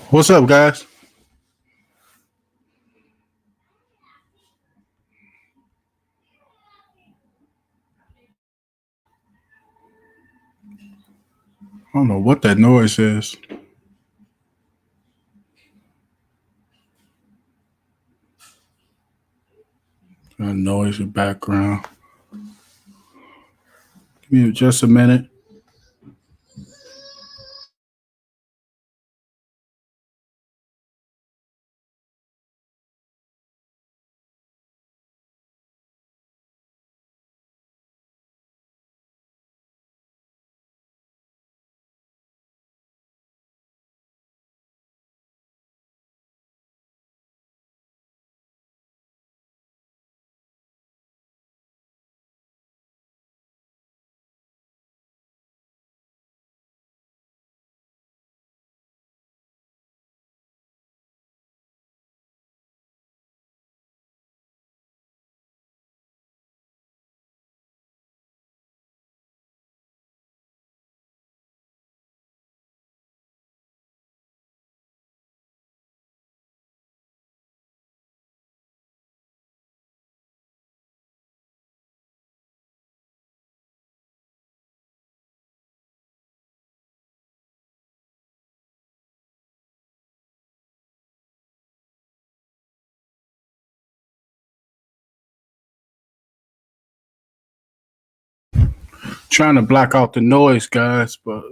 What's up, guys? I don't know what that noise is. That noise in the background. Give me just a minute. Trying to block out the noise, guys, but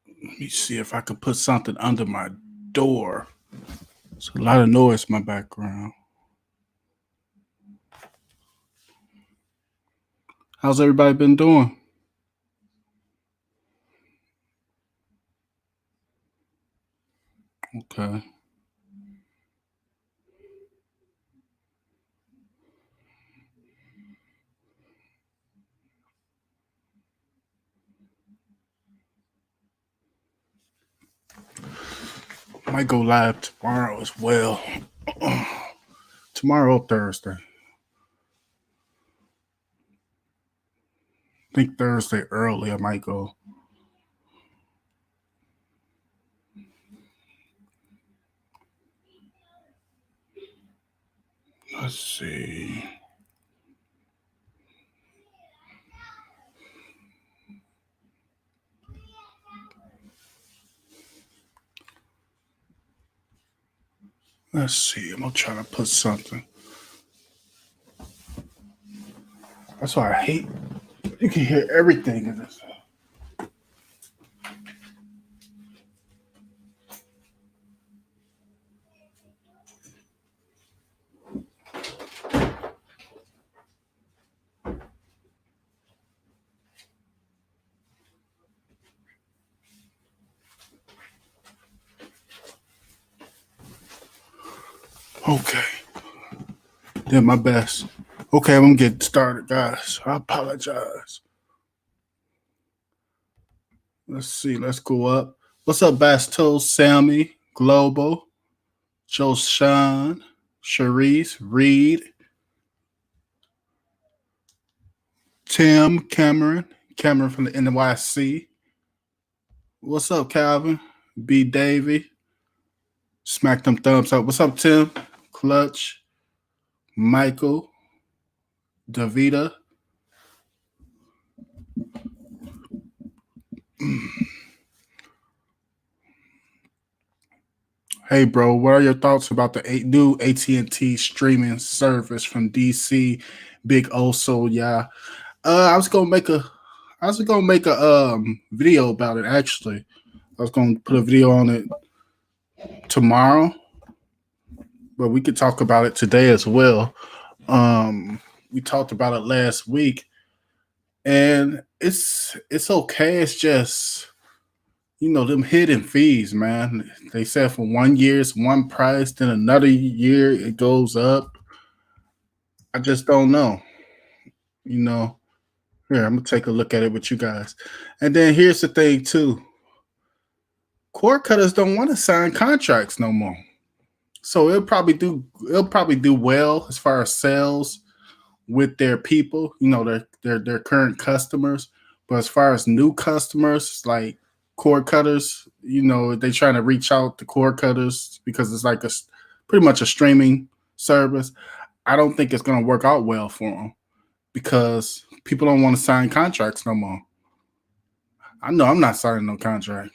let me see if I can put something under my door. There's a lot of noise in my background. How's everybody been doing? Okay. Might go live tomorrow as well. Tomorrow, Thursday. I think Thursday early I might go. Let's see. Let's see. I'm gonna try to put something. That's why I hate. You can hear everything in this. Okay. Did my best. Okay, I'm gonna get started, guys. I apologize. Let's see. Let's go up. What's up, Basto, Sammy, Global, Joshan, Sharice, Reed, Tim, Cameron from the NYC. What's up, Calvin? B. Davy. Smack them thumbs up. What's up, Tim? Clutch, Michael, Davita. Hey, bro, what are your thoughts about the new AT&T streaming service from DC? Big Oso, yeah. I was gonna make a video about it. Actually, I was gonna put a video on it tomorrow, but we could talk about it today as well. We talked about it last week, and it's okay. It's just them hidden fees, man. They said for 1 year it's one price, then another year it goes up. I just don't know. You know, Here, I'm gonna take a look at it with you guys. And then here's the thing too. Cord cutters don't want to sign contracts no more. So it'll probably do well as far as sales with their people, their current customers. But as far as new customers, like cord cutters, they trying to reach out to cord cutters because it's like pretty much a streaming service. I don't think it's going to work out well for them because people don't want to sign contracts no more. I know I'm not signing no contract.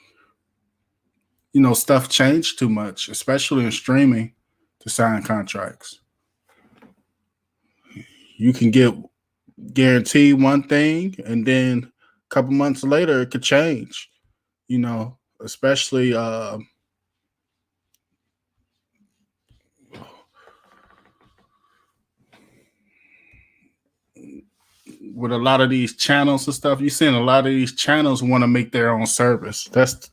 Stuff changed too much, especially in streaming, to sign contracts. You can get guaranteed one thing, and then a couple months later, it could change. Especially with a lot of these channels and stuff. You're seeing a lot of these channels want to make their own service. That's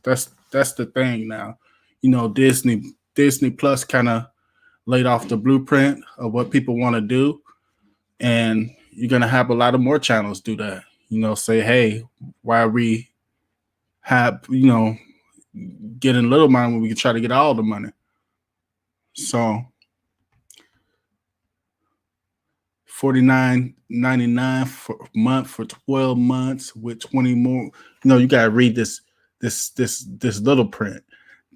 the thing now. Disney Plus kind of laid off the blueprint of what people want to do, and you're gonna have a lot of more channels do that. Say, hey, why we have getting little money when we can try to get all the money? So $49.99 for a month for 12 months with 20 more. You gotta read this little print.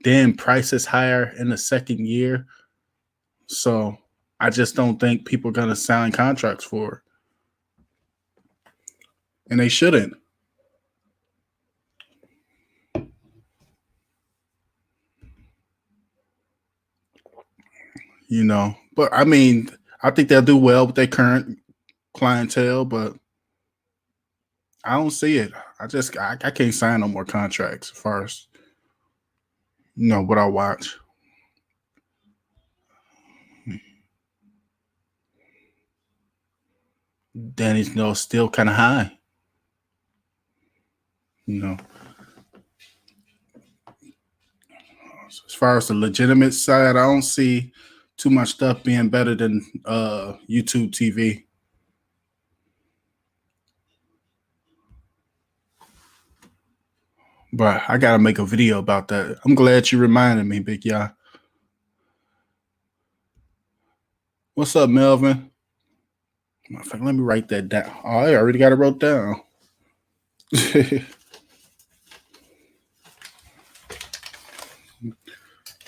Then price is higher in the second year. So I just don't think people are gonna sign contracts for it. And they shouldn't. But I mean, I think they'll do well with their current clientele, but I don't see it. I can't sign no more contracts as far as what I watch. Danny's still kind of high. As far as the legitimate side, I don't see too much stuff being better than YouTube TV. But I gotta make a video about that. I'm glad you reminded me, Big Ya. What's up, Melvin? Let me write that down. Oh, I already got it wrote down.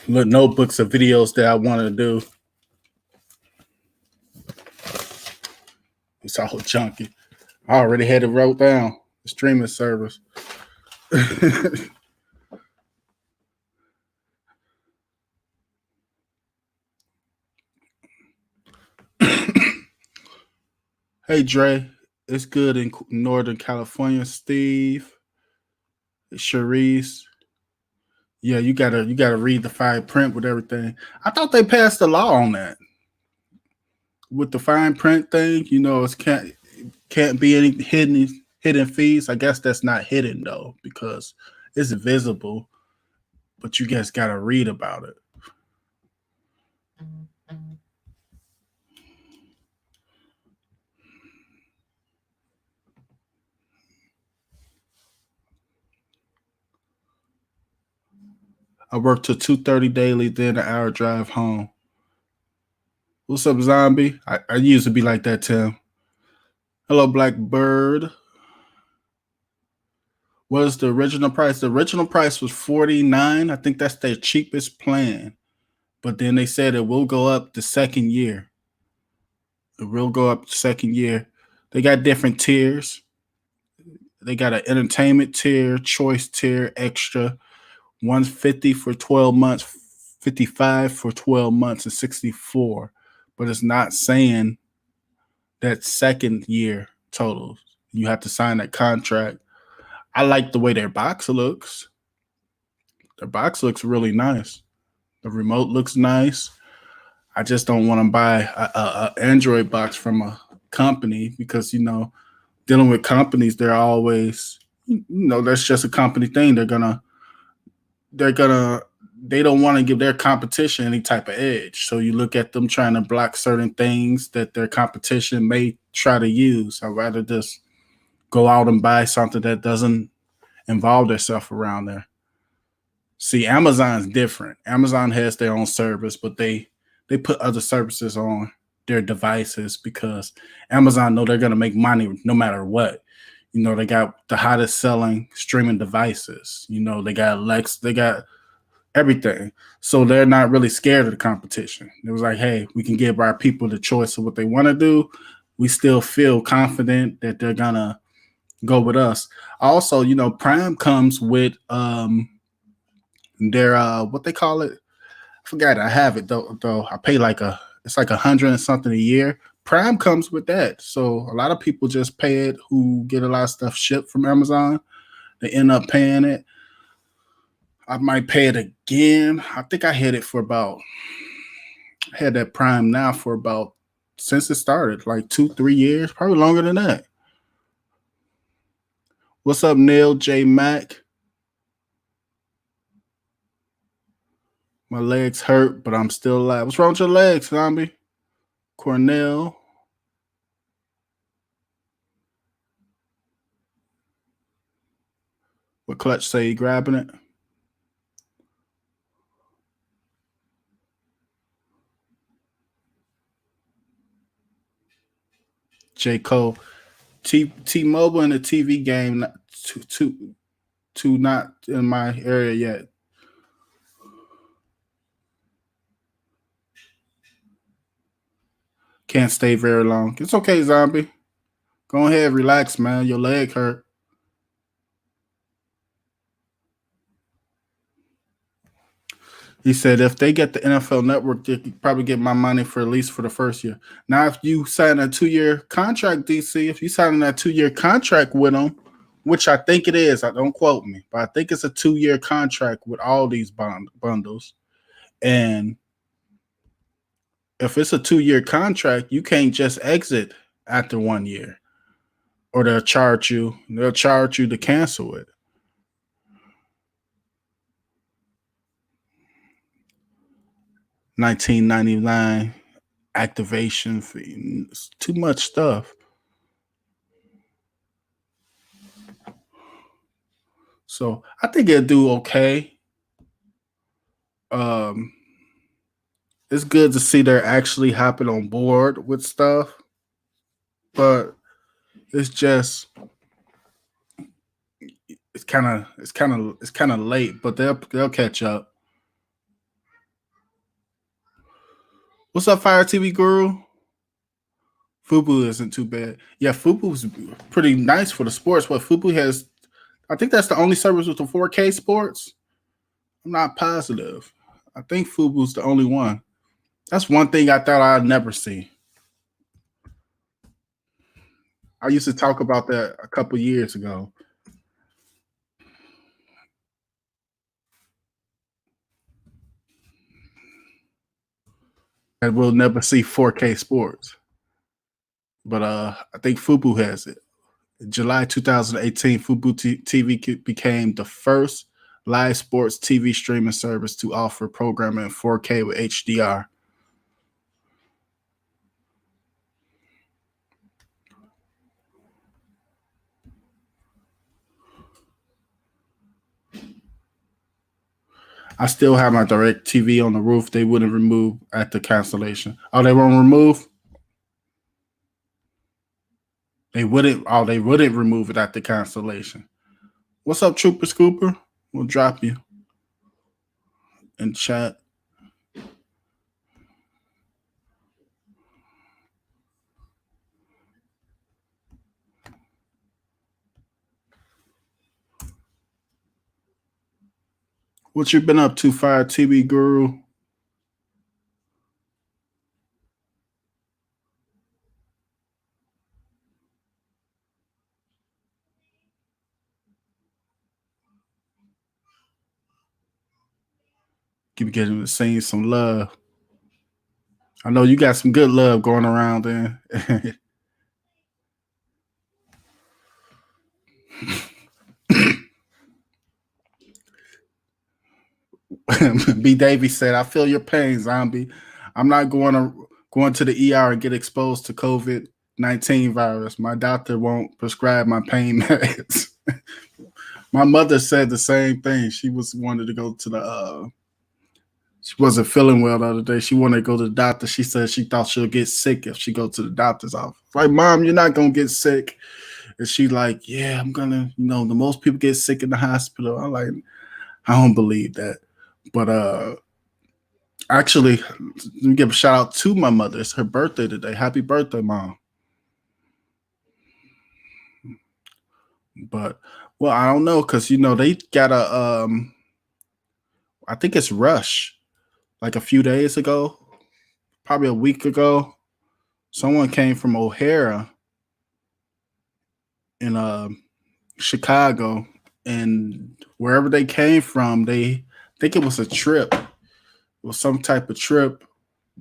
Little notebooks of videos that I want to do. It's all junky. I already had it wrote down. The streaming service. Hey Dre, it's good in Northern California. Steve, Cherise. Yeah, you gotta read the fine print with everything. I thought they passed a law on that. With the fine print thing, it can't be any hidden fees. I guess that's not hidden though, because it's visible, but you guys gotta read about it. I work till 2:30 daily, then an hour drive home. What's up, Zombie? I used to be like that, Tim. Hello, Blackbird. What is the original price? The original price was $49. I think that's their cheapest plan. But then they said it will go up the second year. It will go up the second year. They got different tiers. They got an entertainment tier, choice tier, extra. One's 50 for 12 months, 55 for 12 months, and 64. But it's not saying that second year totals. You have to sign that contract. I like the way their box looks. Their box looks really nice. The remote looks nice. I just don't want to buy a Android box from a company because, dealing with companies, they're always, that's just a company thing. They don't want to give their competition any type of edge. So you look at them trying to block certain things that their competition may try to use. I'd rather just go out and buy something that doesn't involve themselves around there. See, Amazon's different. Amazon has their own service, but they put other services on their devices because Amazon know they're going to make money no matter what. You know, they got the hottest selling streaming devices. You know, they got Alexa, they got everything. So they're not really scared of the competition. It was like, hey, we can give our people the choice of what they want to do. We still feel confident that they're gonna go with us. Also, you know, Prime comes with their what they call it. I forgot. I have it though. I pay like it's like 100 and something a year. Prime comes with that. So a lot of people just pay it who get a lot of stuff shipped from Amazon. They end up paying it. I might pay it again. I think I had it for about had that Prime now for about since it started, like 2-3 years, probably longer than that. What's up, Neil J Mac? My legs hurt, but I'm still alive. What's wrong with your legs, zombie? Cornell. What Clutch say? You grabbing it? J Cole. T-Mobile in the TV game, too not in my area yet. Can't stay very long. It's okay, zombie. Go ahead, relax, man. Your leg hurt. He said if they get the NFL Network, they could probably get my money for at least for the first year. Now, if you sign a 2-year contract, DC, if you sign that 2-year contract with them, which I think it is, I don't quote me, but I think it's a 2-year contract with all these bundles. And if it's a 2-year contract, you can't just exit after 1 year, or they'll charge you. They'll charge you to cancel it. $19.99 activation fee. It's too much stuff. So I think it'll do okay. It's good to see they're actually hopping on board with stuff, but it's just it's kind of late, but they'll catch up. What's up, Fire TV Guru? Fubu isn't too bad. Yeah, Fubu's pretty nice for the sports. What Fubu has, I think that's the only service with the 4K sports. I'm not positive. I think Fubu's the only one. That's one thing I thought I'd never see. I used to talk about that a couple years ago. And we'll never see 4K sports. But I think Fubu has it. In July 2018, Fubu TV became the first live sports TV streaming service to offer programming in 4K with HDR. I still have my direct TV on the roof. They wouldn't remove at the cancellation. Oh, they won't remove? They wouldn't. Oh, they wouldn't remove it at the cancellation. What's up, Trooper Scooper? We'll drop you in chat. What you been up to, Fire TV Guru? Keep getting to sing some love. I know you got some good love going around there. B. Davies said, "I feel your pain, zombie. I'm not going to the ER and get exposed to COVID-19 virus. My doctor won't prescribe my pain meds." My mother said the same thing. She was wanted to go to the. She wasn't feeling well the other day. She wanted to go to the doctor. She said she thought she'll get sick if she go to the doctor's office. Like, Mom, you're not gonna get sick. And she like, yeah, I'm gonna, the most people get sick in the hospital. I'm like, I don't believe that. But actually, let me give a shout out to my mother. It's her birthday today. Happy birthday, Mom. But well, I don't know, because they got I think it's Rush, like a few days ago, probably a week ago. Someone came from O'Hara in Chicago, and wherever they came from, they think it was a trip. It was some type of trip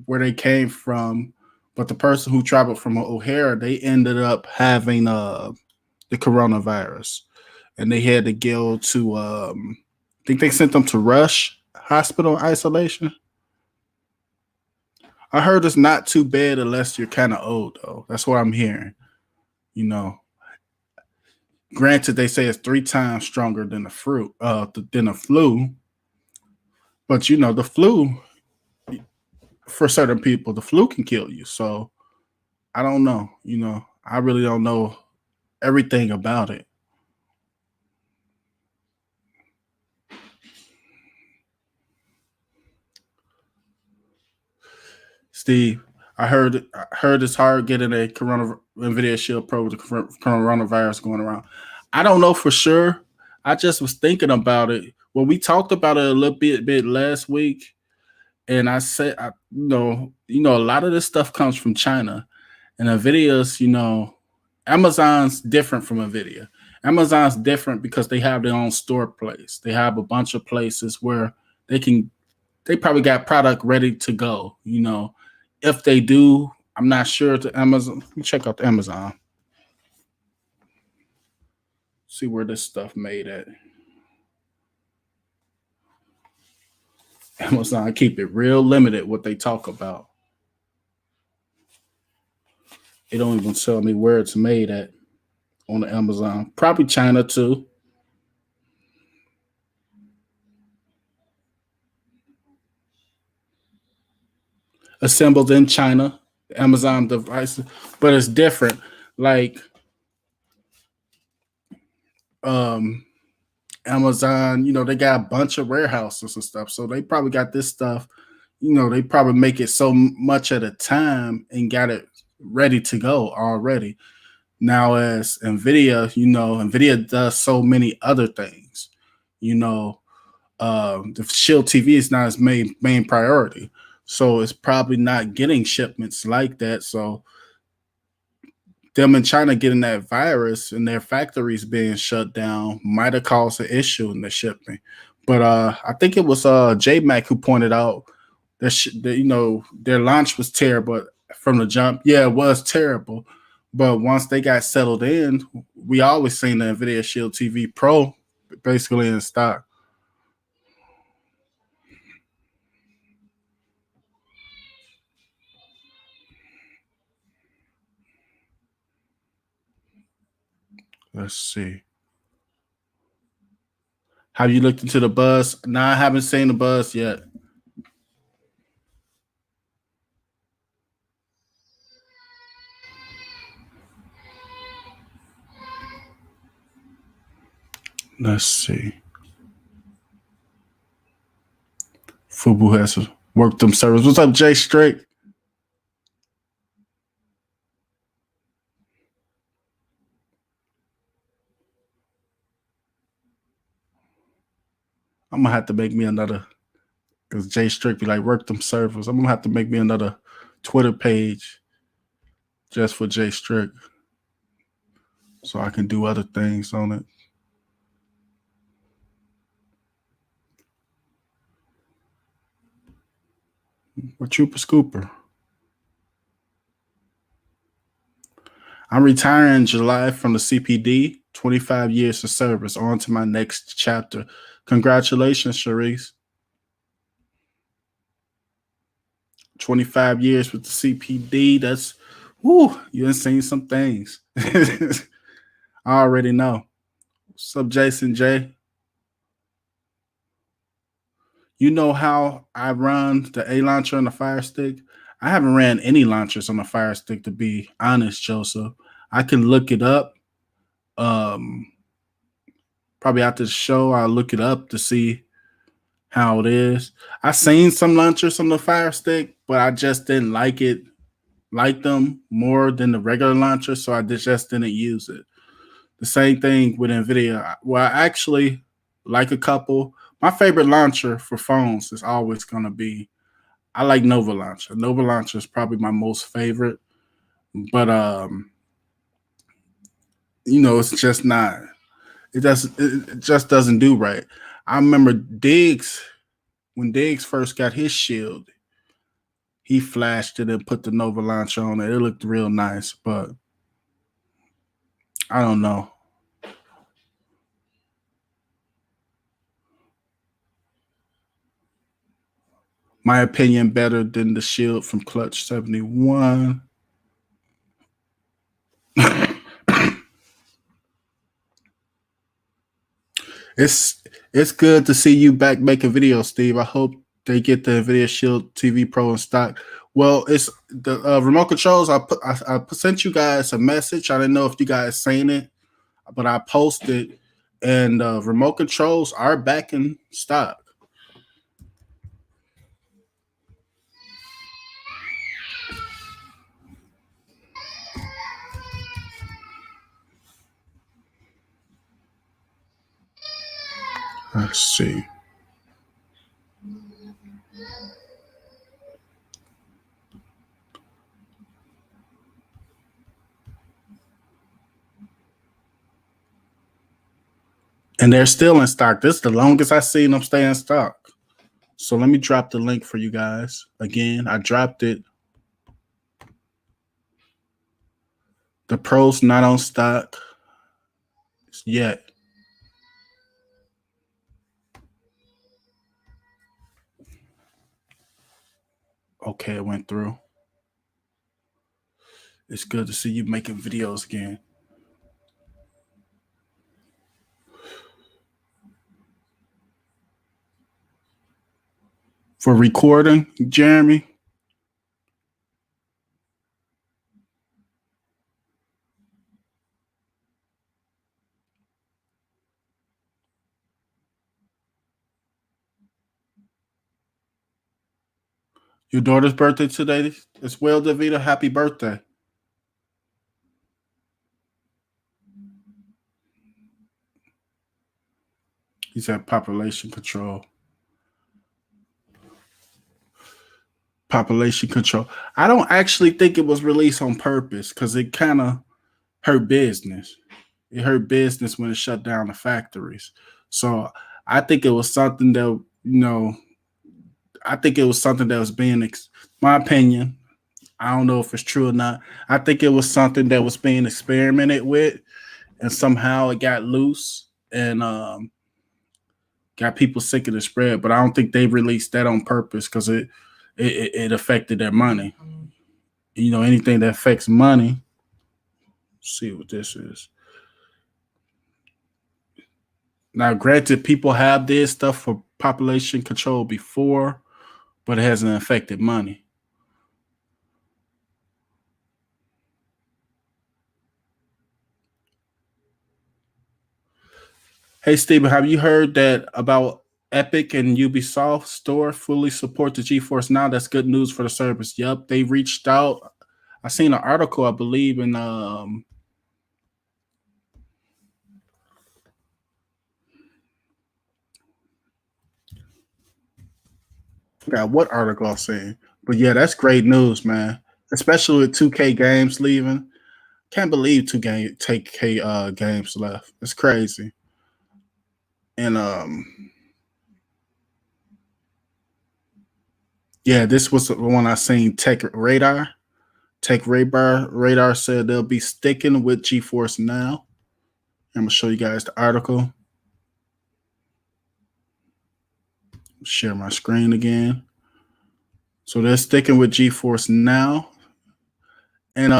where they came from, but the person who traveled from O'Hara, they ended up having the coronavirus, and they had to go to I think they sent them to Rush Hospital isolation. I heard it's not too bad unless you're kind of old, though. That's what I'm hearing. You know, Granted, they say it's 3 times stronger than the flu, but the flu, for certain people, the flu can kill you. So I don't know. I really don't know everything about it. Steve, I heard it's hard getting a Nvidia Shield Pro with the coronavirus going around. I don't know for sure. I just was thinking about it. Well, we talked about it a little bit last week, and I said, a lot of this stuff comes from China, and Nvidia's, Amazon's different from Nvidia. Amazon's different because they have their own store place. They have a bunch of places where they probably got product ready to go. If they do, I'm not sure. To Amazon, let me check out the Amazon. See where this stuff made at. Amazon keep it real limited what they talk about. They don't even tell me where it's made at on the Amazon. Probably China too. Assembled in China, Amazon devices, but it's different. Like um Amazon, they got a bunch of warehouses and stuff. So they probably got this stuff, they probably make it so much at a time and got it ready to go already. Now, as Nvidia, Nvidia does so many other things. The Shield TV is not its main priority. So it's probably not getting shipments like that. So them in China getting that virus and their factories being shut down might have caused an issue in the shipping. But I think it was J Mac who pointed out that their launch was terrible from the jump. Yeah, it was terrible. But once they got settled in, we always seen the Nvidia Shield TV Pro basically in stock. Let's see. Have you looked into the buzz? No, I haven't seen the buzz yet. Let's see. Fubu has worked them servers. What's up, Jay Straight? I'm gonna have to make me another, because Jay Strick be like, work them servers. I'm gonna have to make me another Twitter page just for Jay Strick, so I can do other things on it. What Trooper Scooper? I'm retiring in July from the CPD. 25 years of service. On to my next chapter. Congratulations, Sharice. 25 years with the CPD. That's, whoo, you done seen some things. I already know. What's up, Jason J? You know how I run the A launcher on the Fire Stick? I haven't ran any launchers on the Fire Stick, to be honest, Joseph. I can look it up, Probably after the show, I'll look it up to see how it is. I seen some launchers on the Fire Stick, but I just didn't like them more than the regular launcher, so I just didn't use it. The same thing with Nvidia. Well, I actually like a couple. My favorite launcher for phones is always going to be, I like Nova Launcher. Nova Launcher is probably my most favorite, but it's just not. It just doesn't do right. I remember Diggs, when Diggs first got his shield, he flashed it and put the Nova Launcher on it. It looked real nice, but I don't know. My opinion, better than the shield from Clutch 71. It's good to see you back making videos, Steve. I hope they get the Nvidia Shield TV Pro in stock. Well, it's the remote controls. I sent you guys a message. I didn't know if you guys seen it, but I posted, and remote controls are back in stock. Let's see. And they're still in stock. This is the longest I've seen them stay in stock. So let me drop the link for you guys. Again, I dropped it. The Pro's not on stock yet. Okay, it went through. It's good to see you making videos again. For recording, Jeremy? Your daughter's birthday today as well, Davida. Happy birthday. He said population control. Population control. I don't actually think it was released on purpose because it kind of hurt business. It hurt business when it shut down the factories. So I think it was something that, I think it was something that was being, my opinion, I don't know if it's true or not. I think it was something that was being experimented with, and somehow it got loose and got people sick of the spread. But I don't think they released that on purpose because it affected their money. Anything that affects money. Let's see what this is. Now, granted, people have this stuff for population control before, but it hasn't affected money. Hey, Stephen, have you heard that about Epic and Ubisoft store fully support the Geforce Now? That's good news for the service. Yep, they reached out. I seen an article, I believe, in I forgot what article I seen. But yeah, that's great news, man. Especially with 2K games leaving. Can't believe 2K games left. It's crazy. And yeah, this was the one I seen. Tech Radar said they'll be sticking with Geforce Now. I'm gonna show you guys the article. Share my screen again. So they're sticking with Geforce Now. And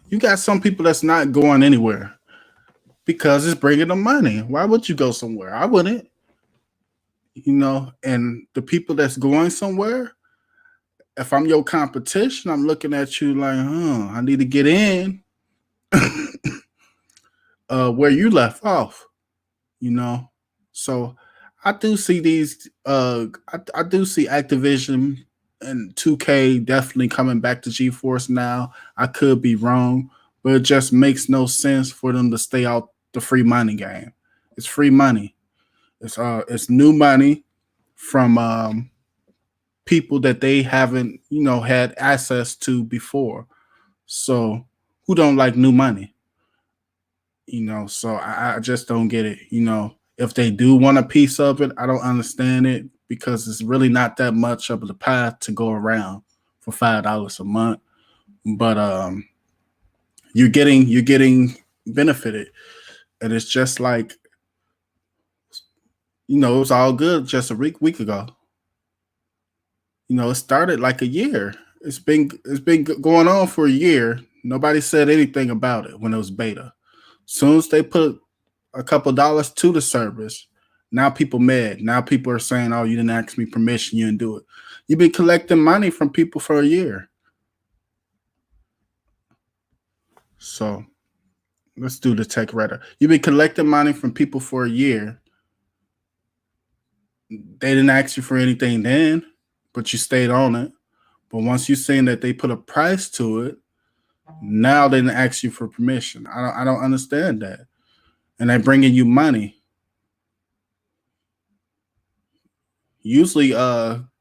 you got some people that's not going anywhere because it's bringing them money. Why would you go somewhere? I wouldn't. And the people that's going somewhere, if I'm your competition, I'm looking at you like, I need to get in. where you left off, you know. So I do see these. I do see Activision and 2K definitely coming back to GeForce Now. I could be wrong, but it just makes no sense for them to stay out the free money game. It's free money. It's new money from people that they haven't had access to before. So who don't like new money? So I just don't get it. If they do want a piece of it, I don't understand it because it's really not that much of the path to go around for $5 a month. But you're getting benefited, and it's just like it was all good just a week ago. It started like a year. It's been going on for a year. Nobody said anything about it when it was beta. Soon as they put a couple dollars to the service, now people mad. Now people are saying, "Oh, you didn't ask me permission. You didn't do it." You've been collecting money from people for a year. So let's do the tech radar. You've been collecting money from people for a year. They didn't ask you for anything then, but you stayed on it. But once you're saying that they put a price to it, now they didn't ask you for permission. I don't understand that. And they're bringing you money. Usually,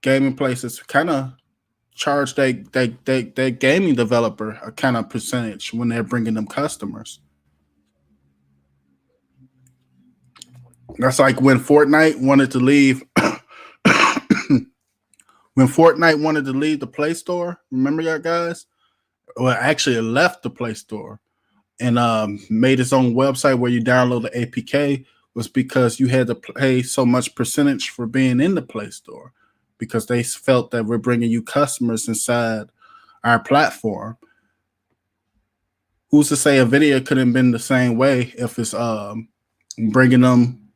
gaming places kind of charge that gaming developer a kind of percentage when they're bringing them customers. That's like when Fortnite wanted to leave. When Fortnite wanted to leave the Play Store, remember that, guys? Well, actually, it left the Play Store and made its own website where you download the APK was because you had to pay so much percentage for being in the Play Store because they felt that we're bringing you customers inside our platform. Who's to say Nvidia couldn't have been the same way if it's bringing them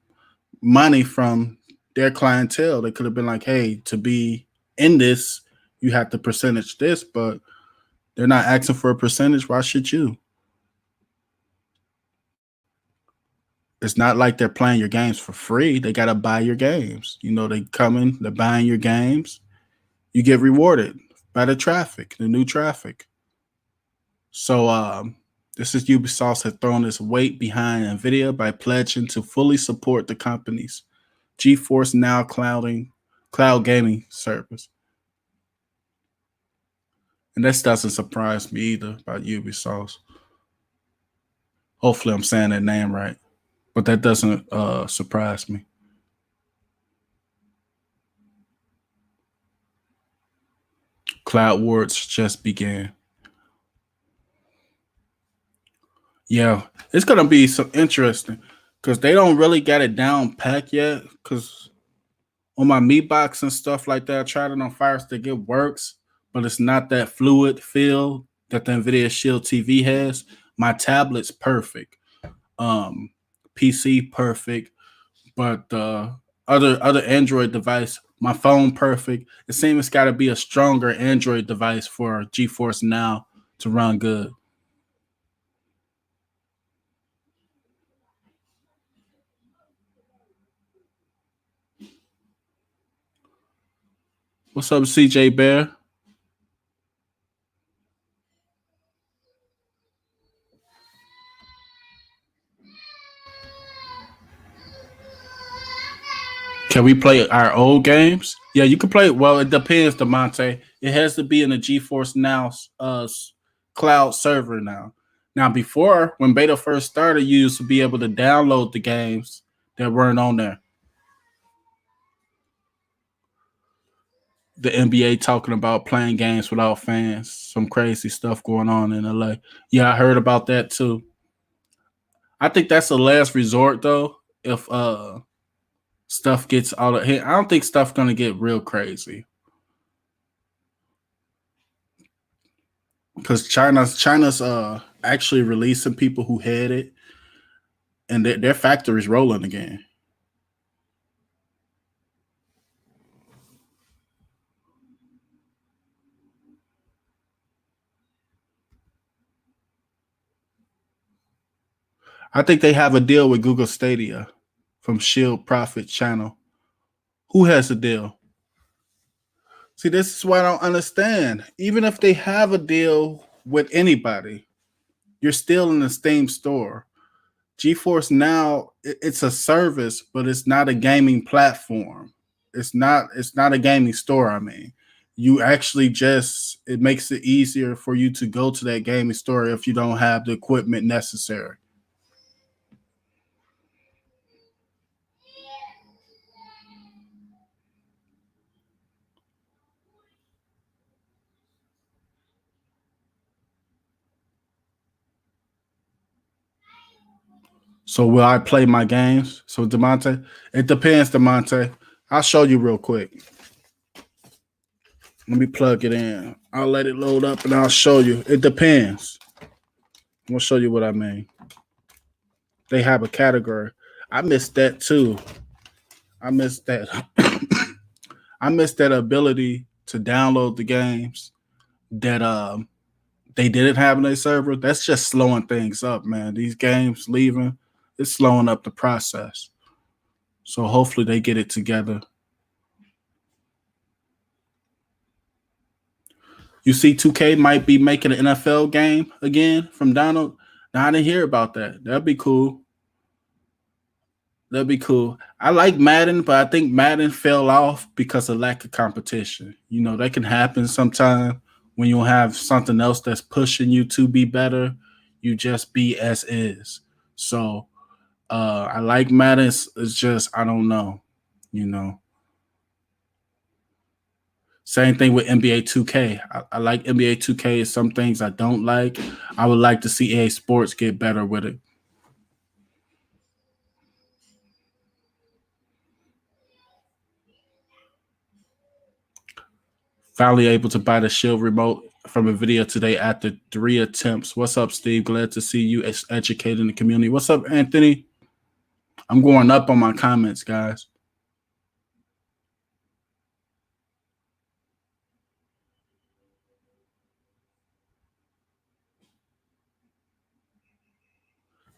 money from their clientele? They could have been like, hey, to be in this, you have to percentage this, but they're not asking for a percentage. Why should you? It's not like they're playing your games for free. They got to buy your games. They come in, they're buying your games. You get rewarded by the traffic, the new traffic. So this is Ubisoft has thrown its weight behind Nvidia by pledging to fully support the company's GeForce Now cloud gaming service. And this doesn't surprise me either about Ubisoft. Hopefully I'm saying that name right. But that doesn't surprise me. Cloud Wars just began. Yeah, it's gonna be so interesting because they don't really got it down packed yet. Because on my meat box and stuff like that, I tried it on Fire Stick, it works, but it's not that fluid feel that the Nvidia Shield TV has. My tablet's perfect, um, PC perfect, but other Android device, my phone perfect. It seems it's got to be a stronger Android device for GeForce Now to run good. What's up, CJ Bear? Can we play our old games? Yeah, you can play. Well, it depends, Demonte. It has to be in the GeForce Now cloud server now. Now, before when beta first started, you used to be able to download the games that weren't on there. The NBA talking about playing games without fans, some crazy stuff going on in LA. Yeah, I heard about that too. I think that's the last resort though. If stuff gets out of hand, I don't think stuff's gonna get real crazy. Because China's actually releasing people who had it, and their factory's rolling again. I think they have a deal with Google Stadia from Shield Profit Channel. Who has a deal? See, this is what I don't understand. Even if they have a deal with anybody, you're still in the Steam store. Geforce Now, it's a service, but it's not a gaming platform. It's not a gaming store. I mean, you actually just, it makes it easier for you to go to that gaming store if you don't have the equipment necessary. So will I play my games? So DeMonte, it depends, DeMonte. I'll show you real quick. Let me plug it in. I'll let it load up and I'll show you. It depends. I'm gonna show you what I mean. They have a category. I missed that too. I missed that. I missed that ability to download the games that they didn't have in their server. That's just slowing things up, man. These games leaving, it's slowing up the process. So hopefully they get it together. You see 2K might be making an NFL game again from Donald. Now, I didn't hear about that. That'd be cool. That'd be cool. I like Madden, but I think Madden fell off because of lack of competition. You know, that can happen sometime when you have something else that's pushing you to be better. You just be as is. So I like Madden. It's just, I don't know, you know. Same thing with NBA 2K. I like NBA 2K. Some things I don't like. I would like to see EA Sports get better with it. Finally able to buy the Shield remote from Nvidia today after 3 attempts. What's up, Steve? Glad to see you educating the community. What's up, Anthony? I'm going up on my comments, guys.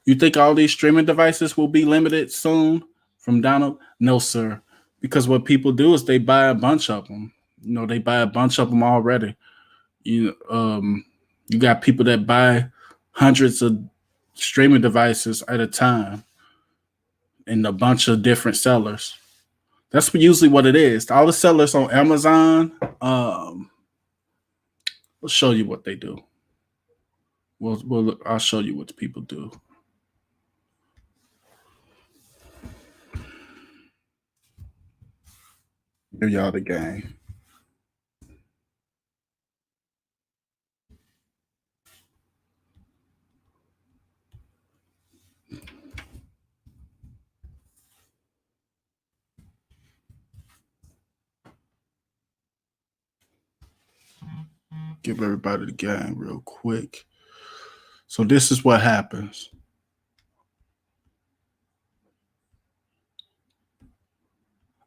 You think all these streaming devices will be limited soon from Donald? No, sir. Because what people do is they buy a bunch of them. You know, they buy a bunch of them already. You got people that buy hundreds of streaming devices at a time and a bunch of different sellers. That's usually what it is. All the sellers on Amazon, we'll show you what they do. I'll show you what the people do. Give y'all the game. Give everybody the game real quick. So this is what happens.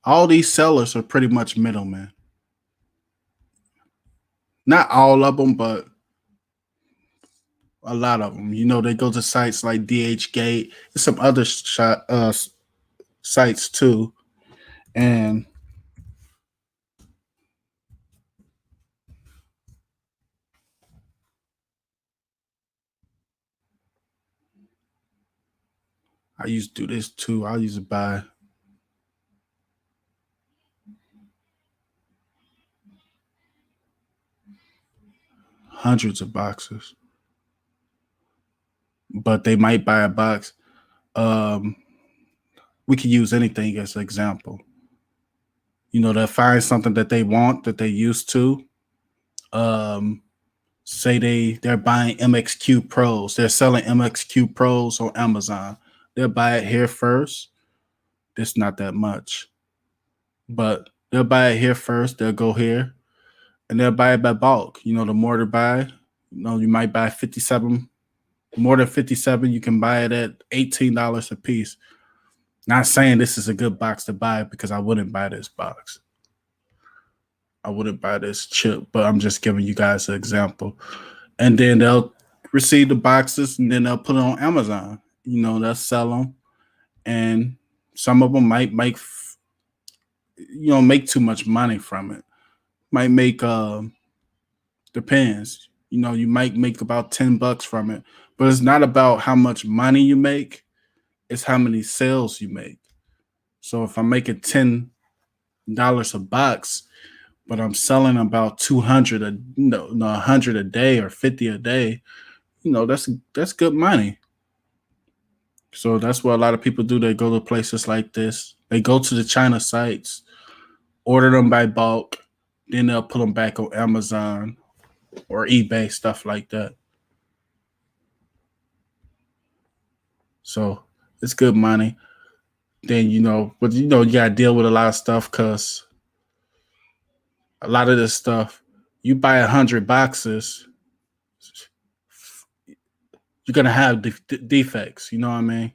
All these sellers are pretty much middlemen. Not all of them, but a lot of them. You know, they go to sites like DHgate and some other sites too. And I used to do this too. I used to buy hundreds of boxes, but they might buy a box. We could use anything as an example. You know, they'll find something that they want that they used to. Say they're buying MXQ Pros. They're selling MXQ Pros on Amazon. They'll buy it here first. It's not that much, but they'll buy it here first. They'll go here, and they'll buy it by bulk. You know, the more to buy, you know, you might buy 57, more than 57. You can buy it at $18 a piece. Not saying this is a good box to buy because I wouldn't buy this box. I wouldn't buy this chip, but I'm just giving you guys an example. And then they'll receive the boxes and then they'll put it on Amazon. they'll sell them, and some of them might make make too much money from it. Might make depends. You might make about $10 from it, but it's not about how much money you make, it's how many sales you make. So if I'm making $10 a box, but I'm selling about 200 100 a day or 50 a day, that's good money. So that's what a lot of people do. They go to places like this. They go to the China sites, order them by bulk, then they'll put them back on Amazon or eBay, stuff like that. So it's good money. Then but you gotta deal with a lot of stuff, because a lot of this stuff, you buy 100 boxes, you're gonna have defects. You know what I mean?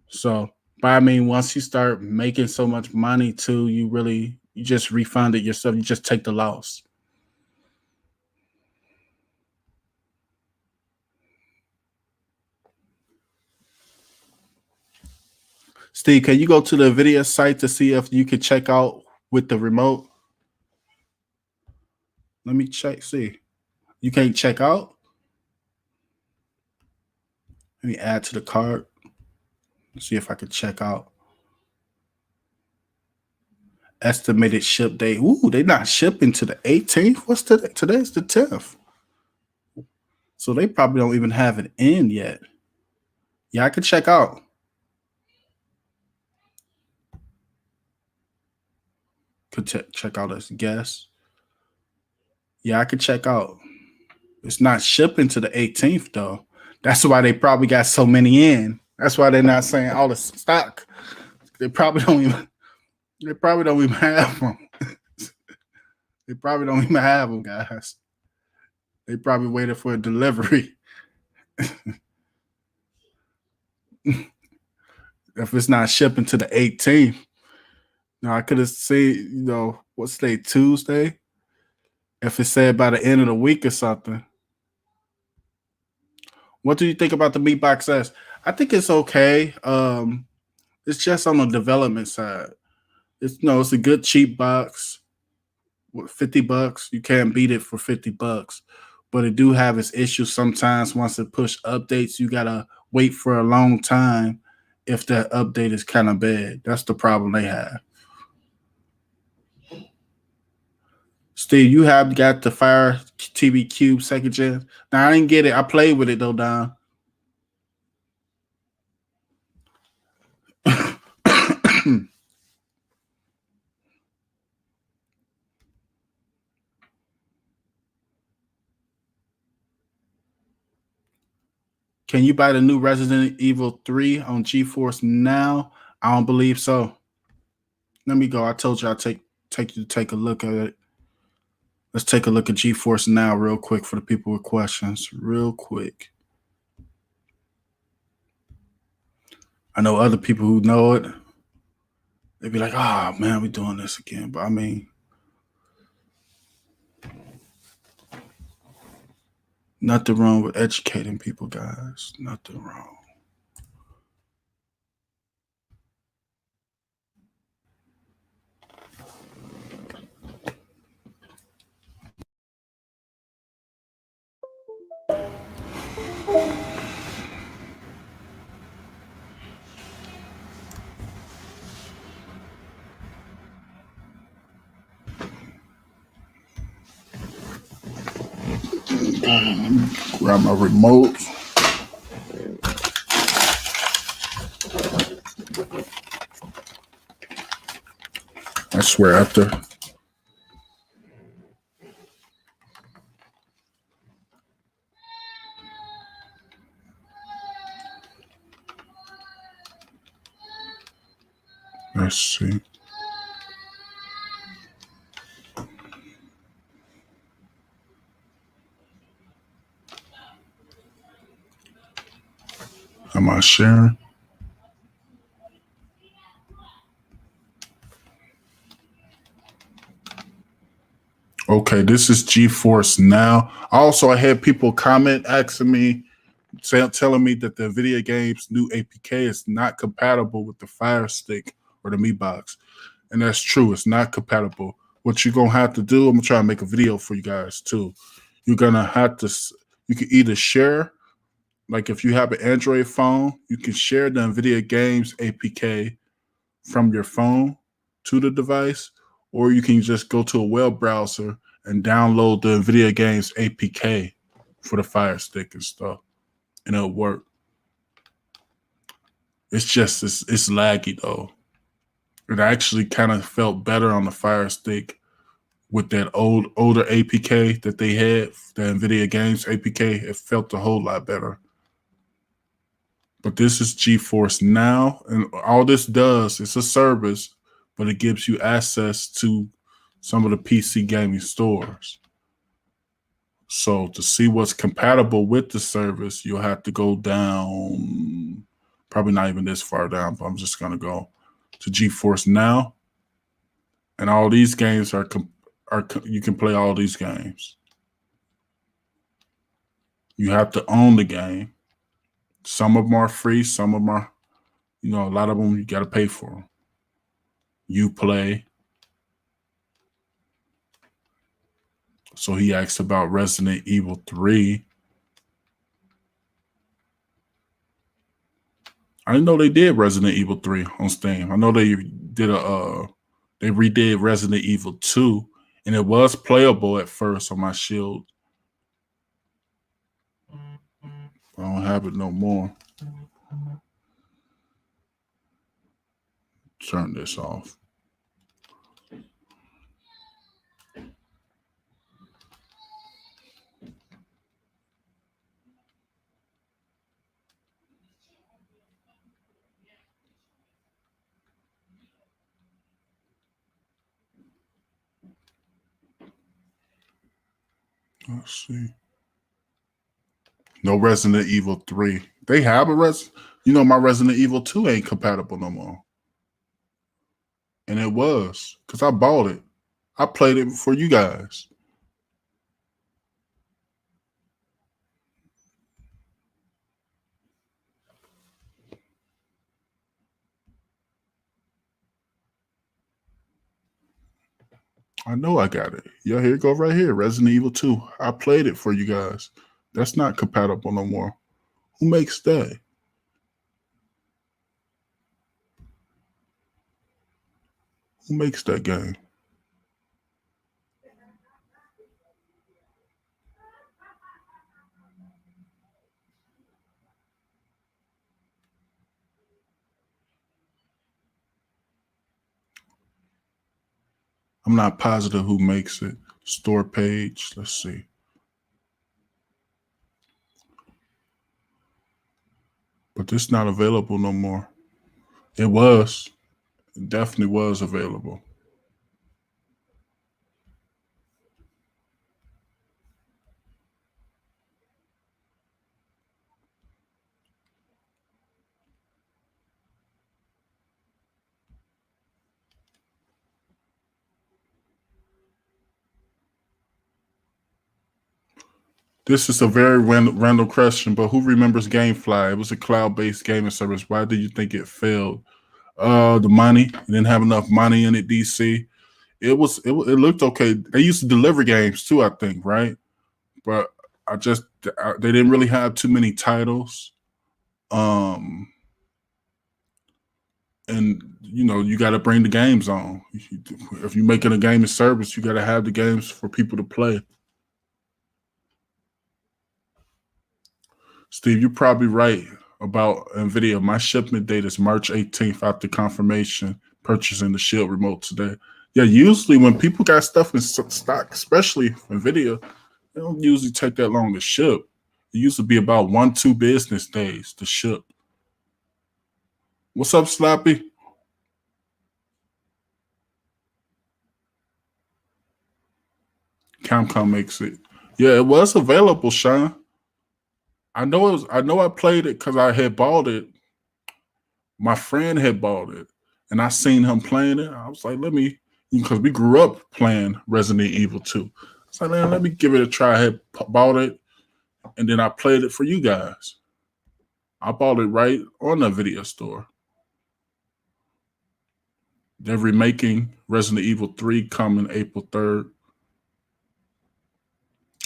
So, but I mean, once you start making so much money too, you just refund it yourself. You just take the loss. Steve, can you go to the Nvidia site to see if you can check out with the remote? Let me check. See, you can't check out. Let me add to the cart. Let's see if I can check out. Estimated ship date. Ooh, they're not shipping to the 18th. What's today? Today's the 10th. So they probably don't even have it in yet. Yeah, I could check out. Could check out as guest. Yeah, I could check out. It's not shipping to the 18th though. That's why they probably got so many in. That's why they're not saying all the stock. They probably don't even have them. They probably don't even have them, guys. They probably waited for a delivery. If it's not shipping to the 18th. Now I could have seen, what's today, Tuesday? If it said by the end of the week or something. What do you think about the Meat Box S? I think it's okay. It's just on the development side. It's a good cheap box. $50. You can't beat it for $50. But it do have its issues sometimes. Once it push updates, you gotta wait for a long time if that update is kind of bad. That's the problem they have. Steve, you have got the Fire TV Cube second gen. Now I didn't get it. I played with it though, Don. Can you buy the new Resident Evil 3 on Geforce Now? I don't believe so. Let me go. I told you I'd take you to take a look at it. Let's take a look at Geforce Now real quick for the people with questions. Real quick. I know other people who know it. They'd be like, oh, man, we're doing this again. But I mean, nothing wrong with educating people, guys. Nothing wrong. Grab my remote. I swear after. Let's see. Am I sharing? Okay, this is Geforce Now. Also, I had people comment asking me telling me that the Nvidia game's new APK is not compatible with the Fire Stick or the Mi Box. And that's true. It's not compatible. What you're going to have to do, I'm going to try to make a video for you guys too. You're going to have to, you can either share, like if you have an Android phone, you can share the Nvidia games APK from your phone to the device, or you can just go to a web browser and download the Nvidia games APK for the Fire Stick and stuff, and it'll work. It's just, it's laggy though. It actually kind of felt better on the Fire Stick with that older APK that they had, the Nvidia games APK. It felt a whole lot better. But this is Geforce Now, and all this does, it's a service, but it gives you access to some of the PC gaming stores. So to see what's compatible with the service, you'll have to go down, probably not even this far down, but I'm just going to go to Geforce Now. And all these games are you can play all these games. You have to own the game. Some of them are free. Some of them are, a lot of them you got to pay for them. You play. So he asked about Resident Evil 3. I didn't know they did Resident Evil 3 on Steam. I know they did they redid Resident Evil 2, and it was playable at first on my Shield. I don't have it no more. Turn this off. Let's see. No Resident Evil 3. They have a my Resident Evil 2 ain't compatible no more. And it was, because I bought it. I played it for you guys. I know I got it. Yeah, here you go right here. Resident Evil 2. I played it for you guys. That's not compatible no more. Who makes that? Who makes that game? I'm not positive who makes it. Store page. Let's see. But this not available no more. It was. It definitely was available. This is a very random question, but who remembers GameFly? It was a cloud-based gaming service. Why do you think it failed? The money. It didn't have enough money in it, DC. It looked okay. They used to deliver games too, I think, right? But they didn't really have too many titles. And you got to bring the games on. If you're making a gaming service, you got to have the games for people to play. Steve, you're probably right about Nvidia. My shipment date is March 18th after confirmation purchasing the Shield remote today. Yeah, usually when people got stuff in stock, especially Nvidia, they don't usually take that long to ship. It used to be about 1-2 business days to ship. What's up, Slappy? Capcom makes it. Yeah, it was available, Sean. I know I played it because I had bought it. My friend had bought it, and I seen him playing it. I was like, because we grew up playing Resident Evil 2. So let me give it a try. I had bought it, and then I played it for you guys. I bought it right on the video store. They're remaking Resident Evil 3 coming April 3rd.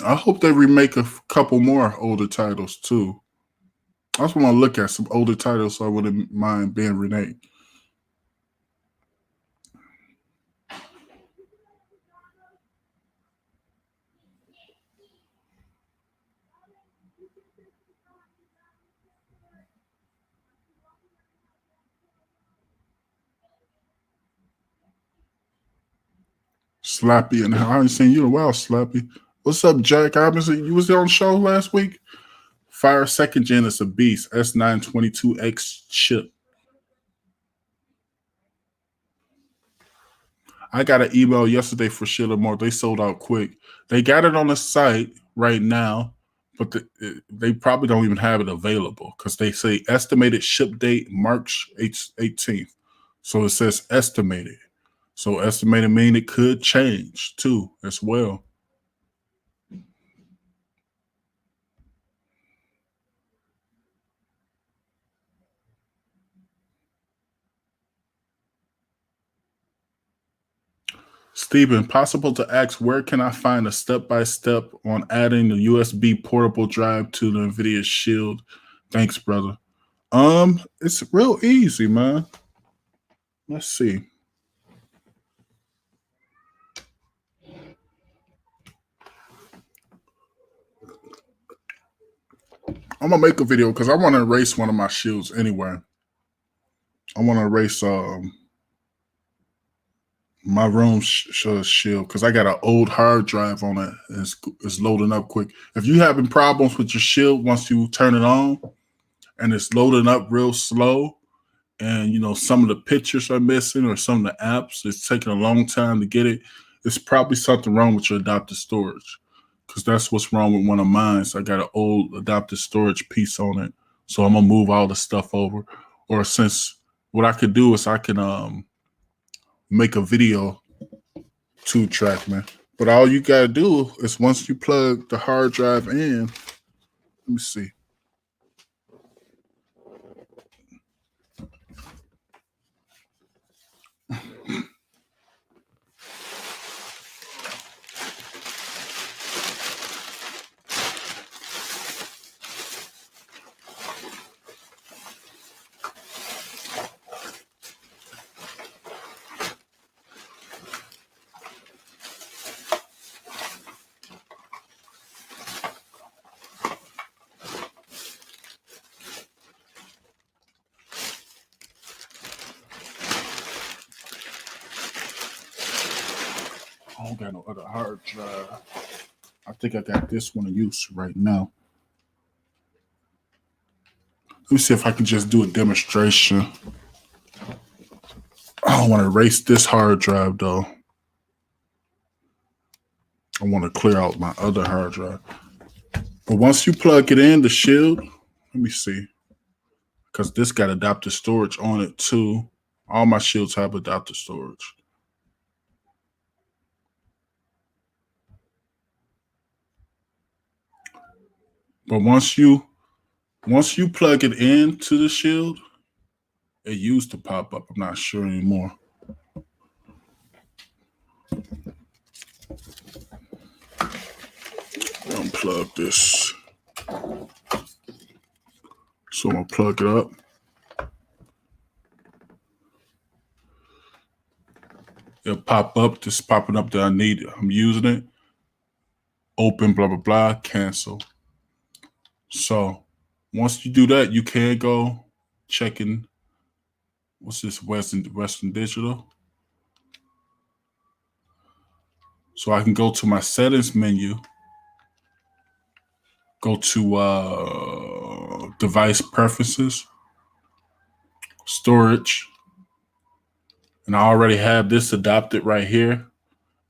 I hope they remake a couple more older titles too. I just want to look at some older titles so I wouldn't mind being remade. Slappy, and I haven't seen you in a while, Slappy. What's up, Jack? I haven't seen you. Was on the show last week? Fire second gen is a beast. S922X chip. I got an email yesterday for Shillamore. They sold out quick. They got it on the site right now, but they probably don't even have it available because they say estimated ship date March 18th. So it says estimated. So estimated mean it could change too as well. Stephen, possible to ask where can I find a step-by-step on adding the USB portable drive to the Nvidia Shield? Thanks, brother. It's real easy, man. Let's see. I'm gonna make a video because I want to erase one of my shields anyway. I want to erase my room shield because I got an old hard drive on it. It's loading up quick. If you having problems with your shield once you turn it on and it's loading up real slow, and you know some of the pictures are missing or some of the apps, it's taking a long time to get it, it's probably something wrong with your adaptive storage, because that's what's wrong with one of mine. So I got an old adaptive storage piece on it, so I'm gonna move all the stuff over. Or since what I could do is I can make a video 2-track, man. But all you gotta do is once you plug the hard drive in, let me see. I don't got no other hard drive. I think I got this one in use right now. Let me see if I can just do a demonstration. I don't want to erase this hard drive though. I want to clear out my other hard drive. But once you plug it in, the shield, let me see. Because this got adaptive storage on it too. All my shields have adaptive storage. But once you plug it into the shield, it used to pop up. I'm not sure anymore. Unplug this. So I'm gonna plug it up. It'll pop up. This is popping up that I need it. I'm using it. Open, blah, blah, blah, cancel. So once you do that, you can go checking, what's this, Western Digital. So I can go to my settings menu, go to device preferences, storage, and I already have this adopted right here.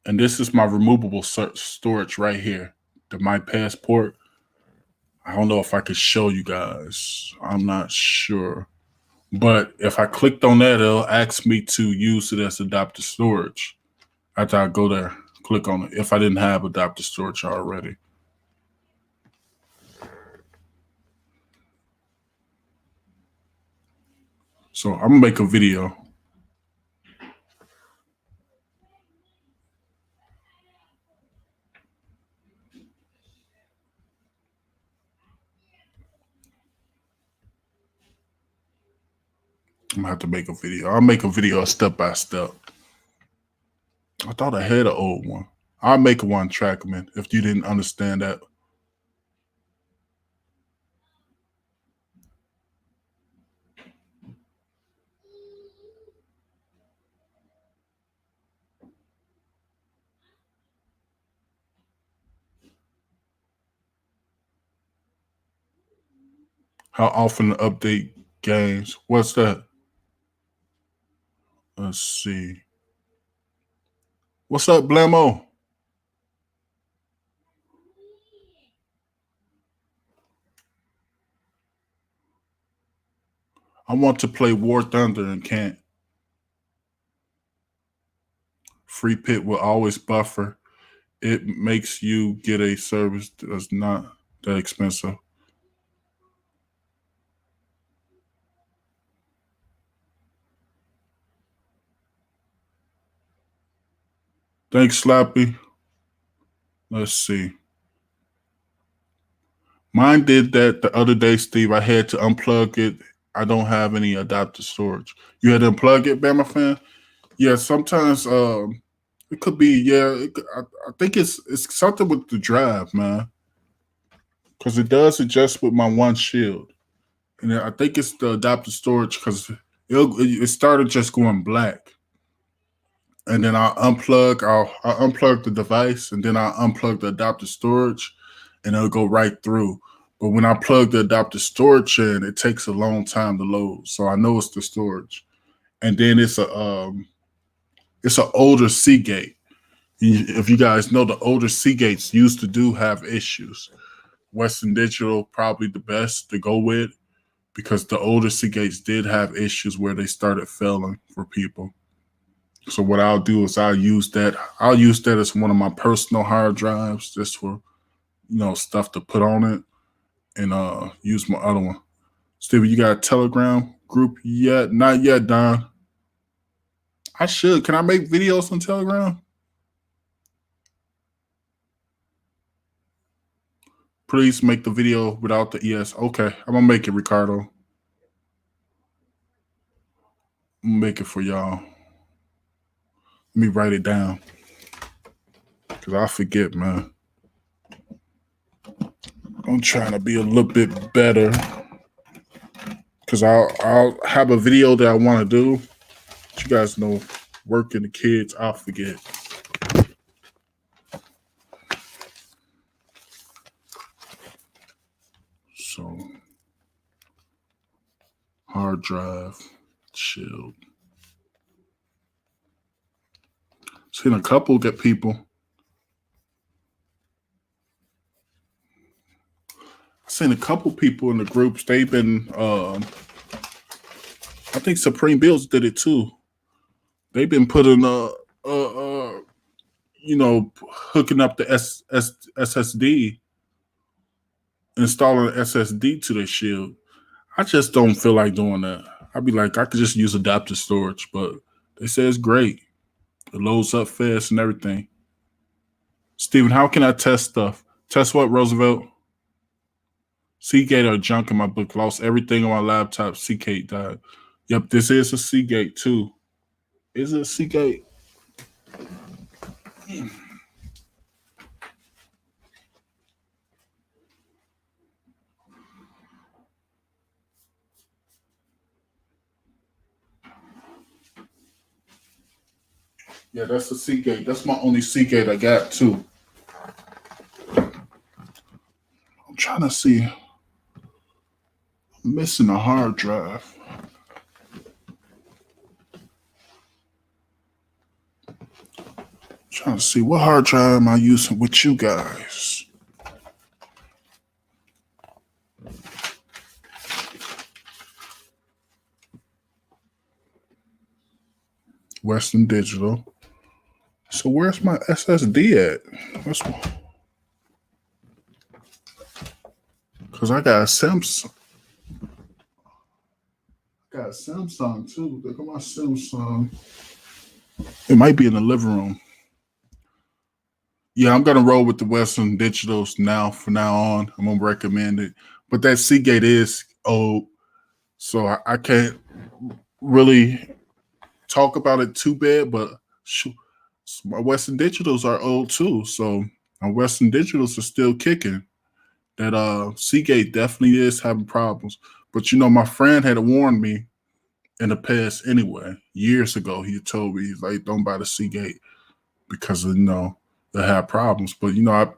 And this is my removable storage right here, the My Passport. I don't know if I could show you guys. I'm not sure. But if I clicked on that, it'll ask me to use it as adaptive storage. After I go there, click on it, if I didn't have adaptive storage already. So I'm gonna make a video. I'm gonna have to make a video. I'll make a video step by step. I thought I had an old one. I'll make one, Trackman, if you didn't understand that. How often to update games? What's that? Let's see. What's up, Blamo? I want to play War Thunder and can't. Free Pit will always buffer. It makes you get a service that's not that expensive. Thanks, Slappy. Let's see. Mine did that the other day, Steve. I had to unplug it. I don't have any adapter storage. You had to unplug it, Bama fan? Yeah, sometimes it could be, yeah. I think it's something with the drive, man. Because it does adjust with my one shield. And I think it's the adapter storage because it started just going black. And then I unplug the device and then I unplug the adapter storage and it'll go right through. But when I plug the adapter storage in, it takes a long time to load. So I know it's the storage. And then it's an older Seagate. If you guys know, the older Seagates used to have issues. Western Digital probably the best to go with because the older Seagates did have issues where they started failing for people. So what I'll do is I'll use that as one of my personal hard drives just for, stuff to put on it and use my other one. Stevie, you got a Telegram group yet? Not yet, Don. I should. Can I make videos on Telegram? Please make the video without the ES. Okay, I'm gonna make it, Ricardo. I'm gonna make it for y'all. Let me write it down. Cause I forget, man. I'm trying to be a little bit better. Cause I'll have a video that I want to do. But you guys know, working the kids, I'll forget. So, hard drive, shield. Seen a couple get people. Seen a couple people in the groups. They've been, I think Supreme Bills did it too. They've been putting, hooking up the SSD, installing SSD to their shield. I just don't feel like doing that. I'd be like, I could just use adapter storage, but they say it's great. It loads up fast and everything. Steven, how can I test stuff? Test what, Roosevelt? Seagate or junk in my book. Lost everything on my laptop. Seagate died. Yep, this is a Seagate too. Is it a Seagate? Yeah, that's a Seagate. That's my only Seagate I got too. I'm trying to see. I'm missing a hard drive. Trying to see what hard drive am I using with you guys. Western Digital. So where's my SSD at? Because I got a Samsung. got Samsung too. Look at my Samsung. It might be in the living room. Yeah, I'm gonna roll with the Western Digitals now. From now on, I'm gonna recommend it. But that Seagate is old, so I can't really talk about it too bad. But my Western Digitals are old too, so my Western Digitals are still kicking. That Seagate definitely is having problems. But my friend had warned me in the past anyway. Years ago, he told me, he's like, don't buy the Seagate because they have problems. But it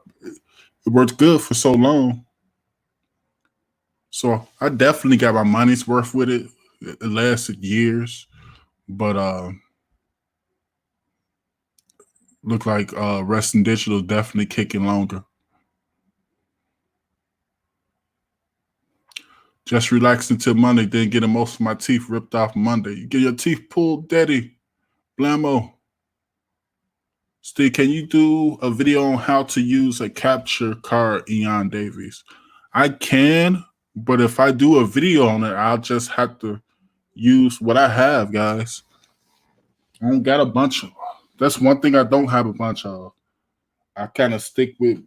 worked good for so long. So I definitely got my money's worth with it. It lasted years. But look like Resting Digital definitely kicking longer. Just relaxed until Monday, then getting most of my teeth ripped off Monday. You get your teeth pulled, daddy. Blammo. Steve, can you do a video on how to use a capture card, Eon Davies? I can, but if I do a video on it, I'll just have to use what I have, guys. I don't got a bunch of. That's one thing I don't have a bunch of. I kind of stick with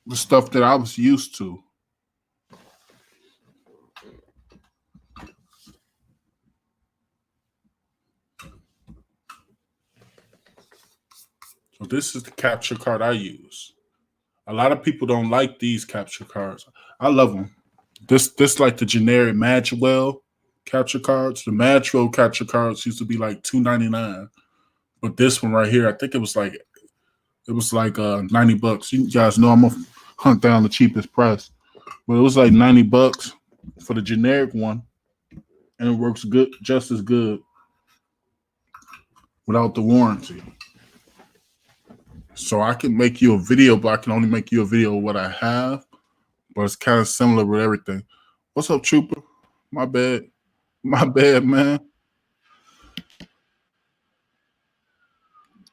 the stuff that I was used to. So this is the capture card I use. A lot of people don't like these capture cards. I love them. This like the generic Madwell capture cards. The Madwell capture cards used to be like $2.99, but this one right here, I think it was like $90. You guys know I'm gonna hunt down the cheapest price, but it was like $90 for the generic one, and it works good, just as good without the warranty. So I can make you a video, but I can only make you a video of what I have. But it's kind of similar with everything. What's up, Trooper? My bad. My bad, man.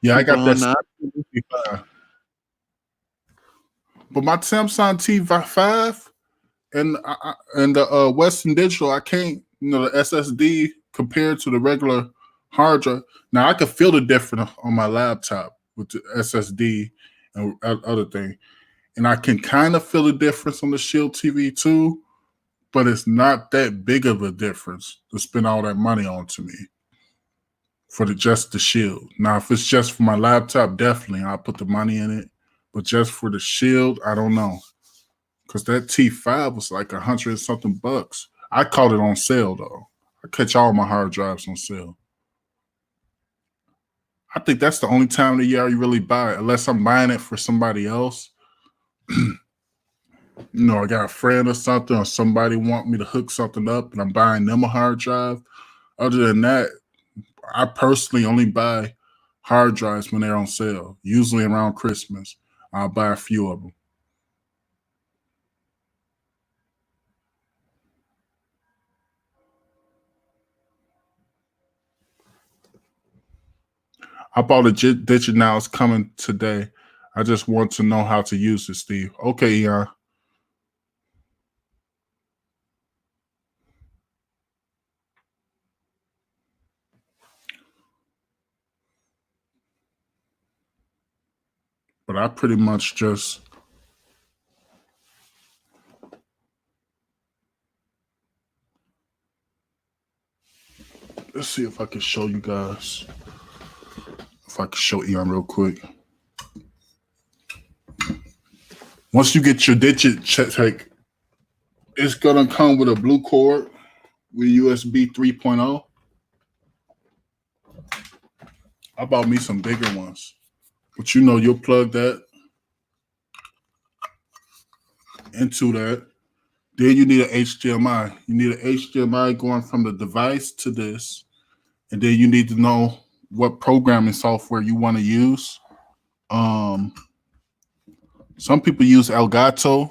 Yeah, I got that. But my Samsung T5 and the Western Digital, I can't, the SSD compared to the regular hard drive. Now I can feel the difference on my laptop with the SSD and other thing, and I can kind of feel the difference on the Shield TV too, but it's not that big of a difference to spend all that money on to me for just the Shield. Now, if it's just for my laptop, definitely I'll put the money in it, but just for the Shield, I don't know. Because that T5 was like $100 something bucks. I caught it on sale though. I catch all my hard drives on sale. I think that's the only time of the year you really buy it, unless I'm buying it for somebody else. I got a friend or something, or somebody want me to hook something up and I'm buying them a hard drive. Other than that, I personally only buy hard drives when they're on sale, usually around Christmas. I'll buy a few of them. I bought a Digit Now. It's coming today. I just want to know how to use it, Steve. Okay, Eon. But I pretty much just let's see if I can show you guys. If I can show Eon real quick. Once you get your Digit check, it's gonna come with a blue cord with USB 3.0. I bought me some bigger ones. But you'll plug that into that. Then you need an HDMI. You need an HDMI going from the device to this. And then you need to know what programming software you want to use. Some people use Elgato.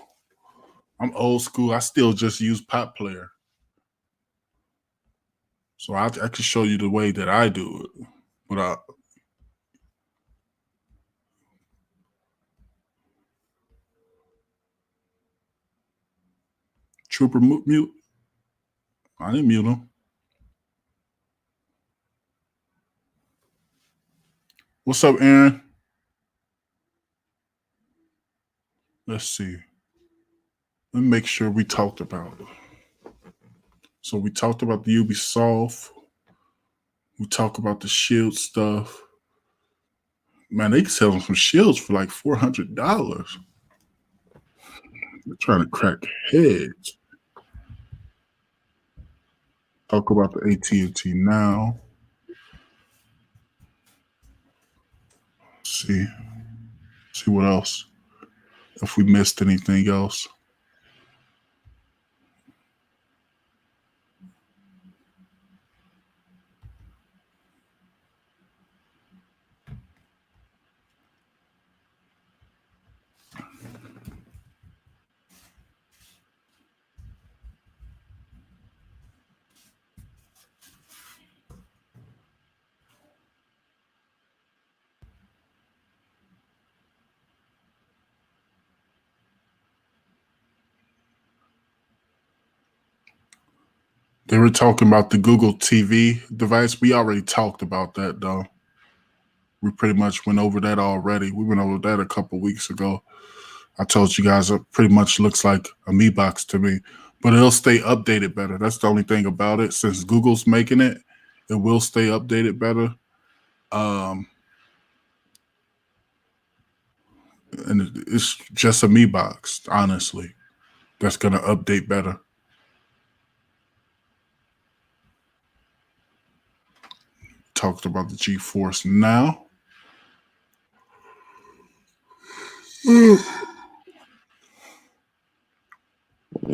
I'm old school. I still just use Pop Player. So I can show you the way that I do it. But Trooper mute. I didn't mute him. What's up, Aaron? Let's see. Let me make sure we talked about it. So we talked about the Ubisoft. We talked about the shield stuff. Man, they selling some shields for like $400. They're trying to crack heads. Talk about the AT&T now. Let's see what else. If we missed anything else. They were talking about the Google TV device. We already talked about that, though. We pretty much went over that already. We went over that a couple weeks ago. I told you guys it pretty much looks like a Mi Box to me, but it'll stay updated better. That's the only thing about it. Since Google's making it, it will stay updated better. And it's just a Mi Box, honestly, that's going to update better. Talked about the Geforce Now.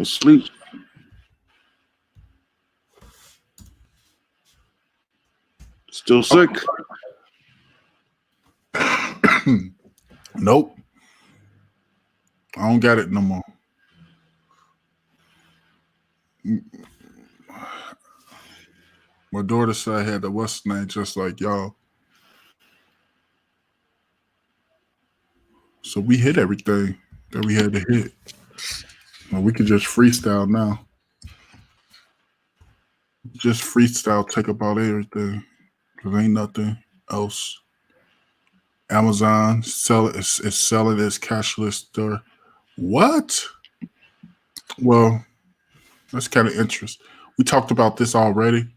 Sleep. Still sick? Nope. I don't got it no more. My daughter said I had the what's name just like y'all. So we hit everything that we had to hit. Well, we could just freestyle now. Just freestyle, take about everything. There ain't nothing else. Amazon is selling its cashless store. What? Well, that's kind of interesting. We talked about this already.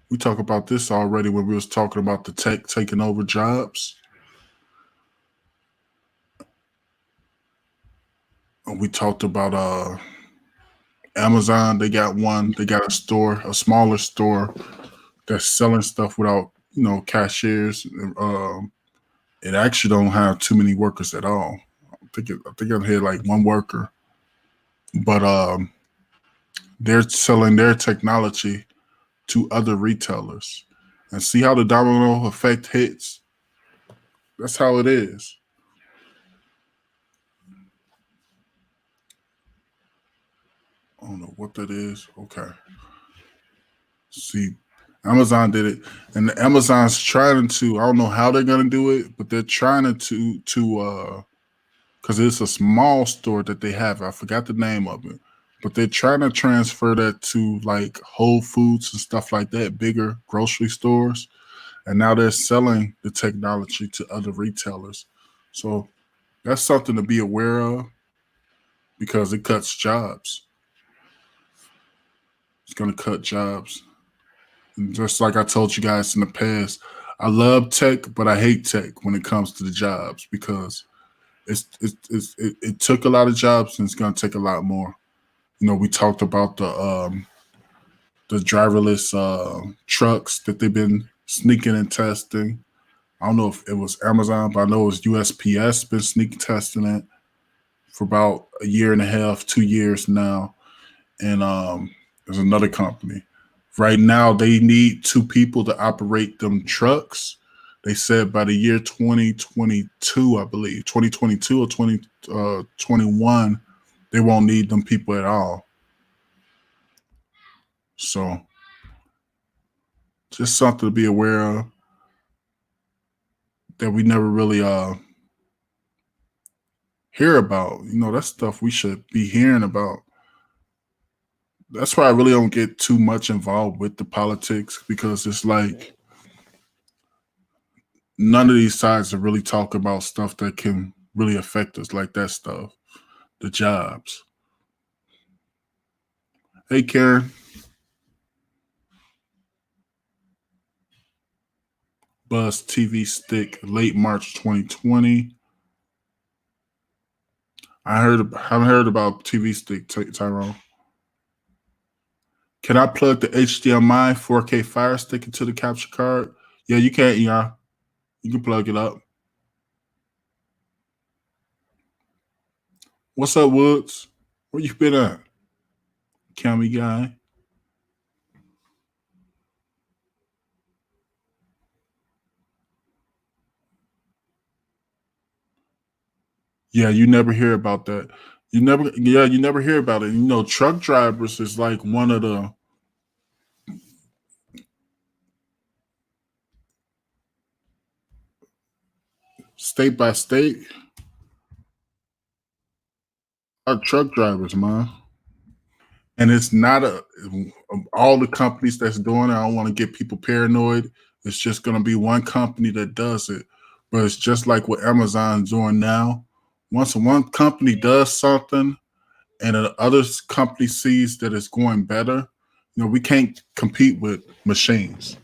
We talked about this already when we was talking about the tech taking over jobs. And we talked about Amazon. They got a store, a smaller store that's selling stuff without, cashiers. It actually don't have too many workers at all. I think it had like one worker. But they're selling their technology to other retailers. And see how the domino effect hits? That's how it is. I don't know what that is. Okay. See, Amazon did it, and Amazon's trying to. I don't know how they're gonna do it, but they're trying to because it's a small store that they have. I forgot the name of it, but they're trying to transfer that to like Whole Foods and stuff like that, bigger grocery stores, and now they're selling the technology to other retailers. So that's something to be aware of because it cuts jobs. It's going to cut jobs. And just like I told you guys in the past, I love tech, but I hate tech when it comes to the jobs because it took a lot of jobs and it's going to take a lot more. We talked about the driverless trucks that they've been sneaking and testing. I don't know if it was Amazon, but I know it was USPS been sneak testing it for about a year and a half, 2 years now. And there's another company. Right now, they need 2 people to operate them trucks. They said by the year 2022, I believe, 2022 or 2021, they won't need them people at all. So just something to be aware of that we never really hear about. That's stuff we should be hearing about. that's why I really don't get too much involved with the politics, because it's like none of these sides are really talking about stuff that can really affect us, like that stuff, the jobs. Hey, Karen. Buzz TV stick, late March 2020. Haven't heard about TV stick, Tyrone. Can I plug the HDMI 4K Fire Stick into the capture card? Yeah, you can, yeah. You can plug it up. What's up, Woods? Where you been at? Cammy guy. Yeah, you never hear about that. You never hear about it. You know, truck drivers is like one of the state by state are truck drivers, man. And it's not all the companies that's doing it. I don't want to get people paranoid. It's just going to be one company that does it. But it's just like what Amazon's doing now. Once one company does something and another company sees that it's going better, you know, we can't compete with machines.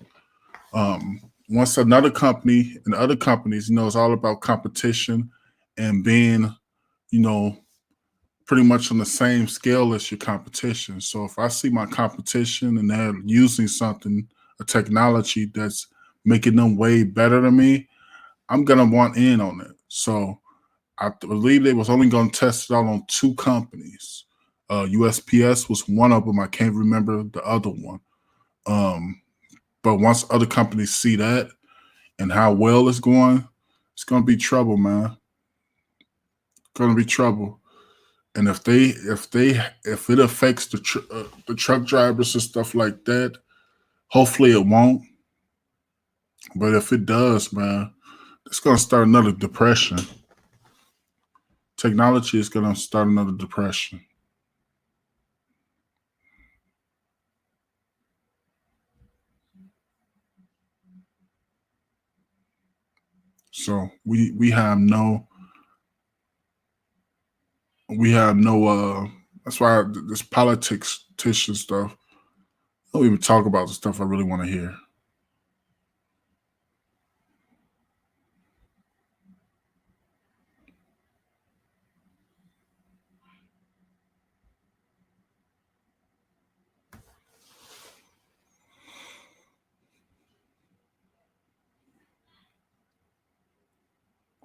Once another company and other companies, you know, it's all about competition and being, you know, pretty much on the same scale as your competition. So if I see my competition and they're using something, a technology that's making them way better than me, I'm gonna want in on it. So I believe they was only gonna test it out on 2 companies. USPS was one of them. I can't remember the other one. But once other companies see that and how well it's going, it's gonna be trouble, man. It's gonna be trouble. And if it affects the truck drivers and stuff like that, hopefully it won't. But if it does, man, it's gonna start another depression. Technology is gonna start another depression. So we have no that's why this politician stuff, I don't even talk about the stuff I really want to hear.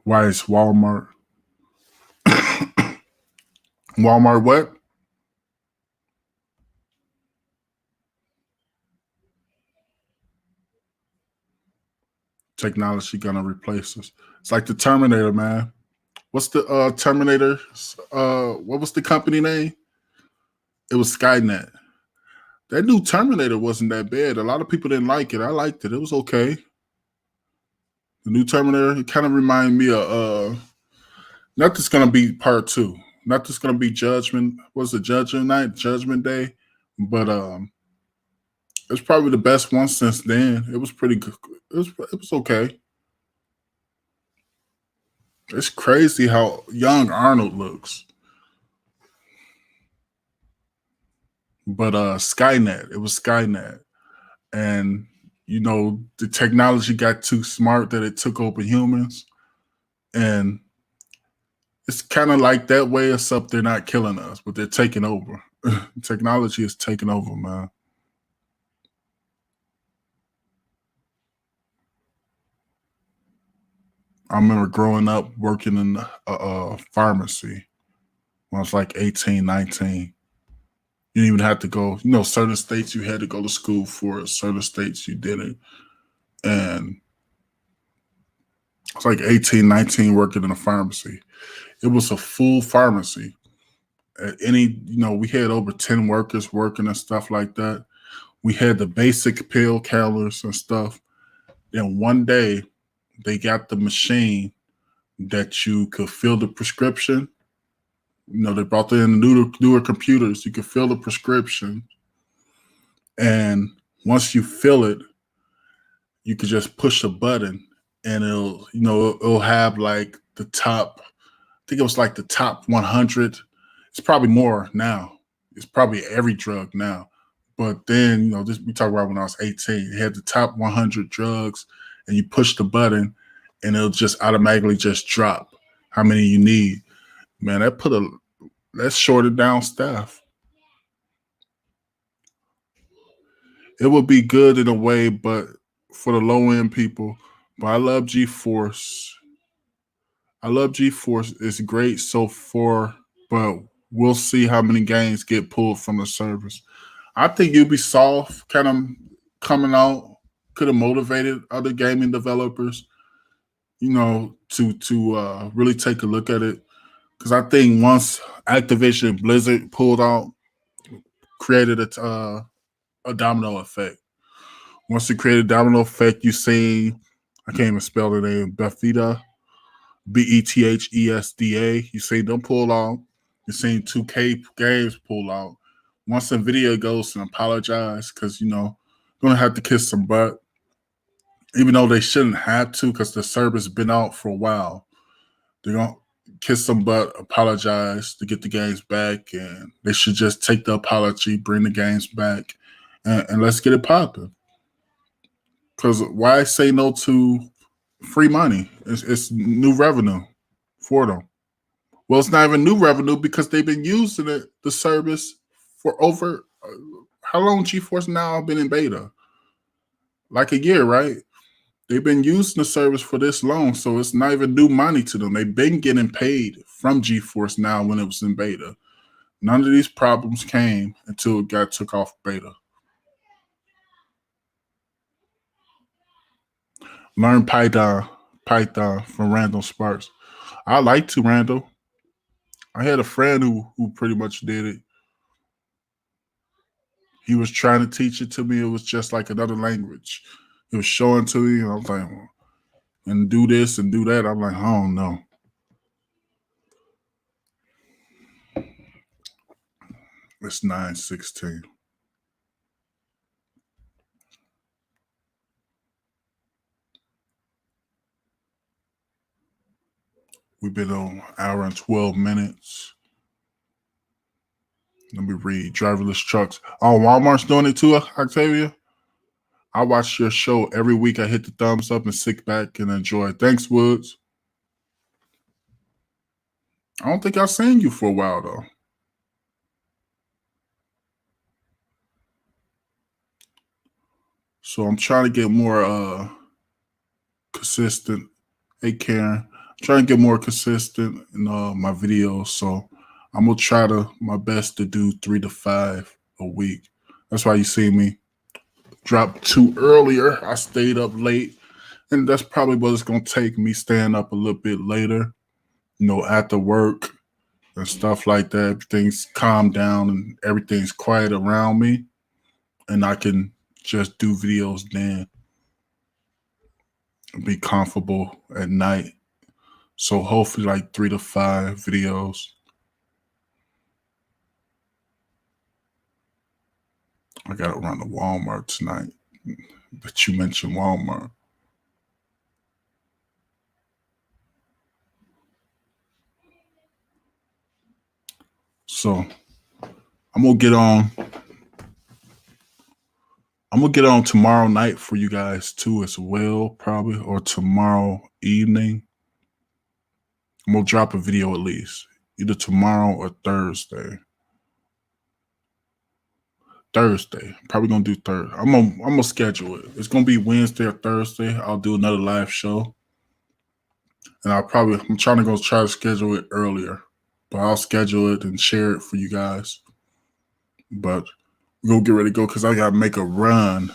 Why is Walmart Walmart what? Technology gonna replace us. It's like the Terminator, man. What's the Terminator? What was the company name? It was Skynet. That new Terminator wasn't that bad. A lot of people didn't like it. I liked it. It was okay. The new Terminator, it kind of reminded me of not just gonna be part 2. Not just gonna be Judgment. What's it, Judgment Night, Judgment Day? But it's probably the best one since then. It was pretty good. It was okay. It's crazy how young Arnold looks. But Skynet, it was Skynet. And you know, the technology got too smart that it took over humans. And it's kind of like that way, except they're not killing us, but they're taking over. Technology is taking over, man. I remember growing up working in a pharmacy when I was like 18, 19. You didn't even have to go, you know, certain states you had to go to school for, certain states you didn't. And it's like 18, 19 working in a pharmacy. It was a full pharmacy. At any, you know, we had over 10 workers working and stuff like that. We had the basic pill counters and stuff. Then one day they got the machine that you could fill the prescription. You know, they brought in the newer computers. You could fill the prescription And once you fill it, you could just push a button and it'll have like the top, I think it was like the top 100. It's probably more now. It's probably every drug now. But then, this we talk about when I was 18. It had the top 100 drugs, and you push the button, and it'll just automatically just drop how many you need. Man, that shorted down staff. It would be good in a way, but for the low end people. But I love Geforce. It's great so far, but we'll see how many games get pulled from the service. I think Ubisoft kind of coming out could have motivated other gaming developers, to really take a look at it. Because I think once Activision and Blizzard pulled out, created a domino effect. Once it created a domino effect, you see, I can't even spell the name, Bethesda, Bethesda. You see them pull out. You're seeing 2K games pull out. Once Nvidia goes and apologize, because gonna have to kiss some butt, even though they shouldn't have to, because the server's been out for a while. They're gonna kiss some butt, apologize to get the games back, and they should just take the apology, bring the games back, and let's get it popping. Because why say no to free money? It's new revenue for them. Well, it's not even new revenue because they've been using the service for over how long? Geforce Now been in beta? Like a year, right? They've been using the service for this long, so it's not even new money to them. They've been getting paid from Geforce Now when it was in beta. None of these problems came until it got took off beta. Learn Python from Randall Sparks. I like to Randall. I had a friend who pretty much did it. He was trying to teach it to me. It was just like another language. He was showing to me, and I was like, and do this and do that. I'm like, I don't know. It's 9:16. We've been on an hour and 12 minutes. Let me read. Driverless trucks. Oh, Walmart's doing it too, Octavia? I watch your show every week. I hit the thumbs up and sit back and enjoy. Thanks, Woods. I don't think I've seen you for a while, though. So I'm trying to get more consistent. Hey, Karen. I'm trying to get more consistent in my videos. So I'm going to try my best to do 3 to 5 a week. That's why you see me drop 2 earlier. I stayed up late. And that's probably what it's going to take, me staying up a little bit later, after work and stuff like that. Everything's calmed down and everything's quiet around me. And I can just do videos then and be comfortable at night. So hopefully like 3 to 5 videos. I got to run to Walmart tonight. That you mentioned Walmart. So I'm gonna get on tomorrow night for you guys too as well, probably, or tomorrow evening. I'm gonna drop a video at least, either tomorrow or Thursday. Probably gonna do Thursday. I'm gonna schedule it. It's gonna be Wednesday or Thursday. I'll do another live show, and I'm trying to try to schedule it earlier, but I'll schedule it and share it for you guys. But we're gonna get ready to go because I gotta make a run.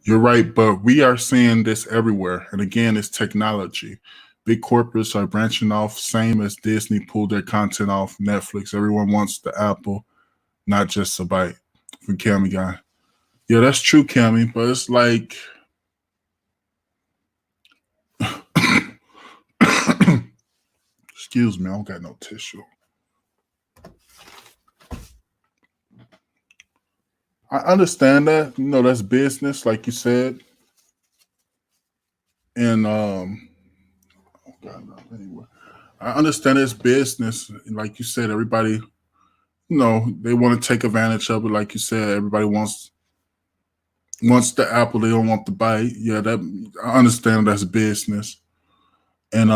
You're right, but we are seeing this everywhere. And again, it's technology. Big corporates are branching off, same as Disney pulled their content off Netflix. Everyone wants the apple, not just a bite. From Cammy Guy. Yeah, that's true, Cammy, but it's like excuse me, I don't got no tissue. I understand that. You know, that's business, like you said. And oh God, no, anyway. I understand it's business. Like you said, everybody, you know, they want to take advantage of it. Like you said, everybody wants the apple, they don't want the bite. Yeah, that I understand that's business. And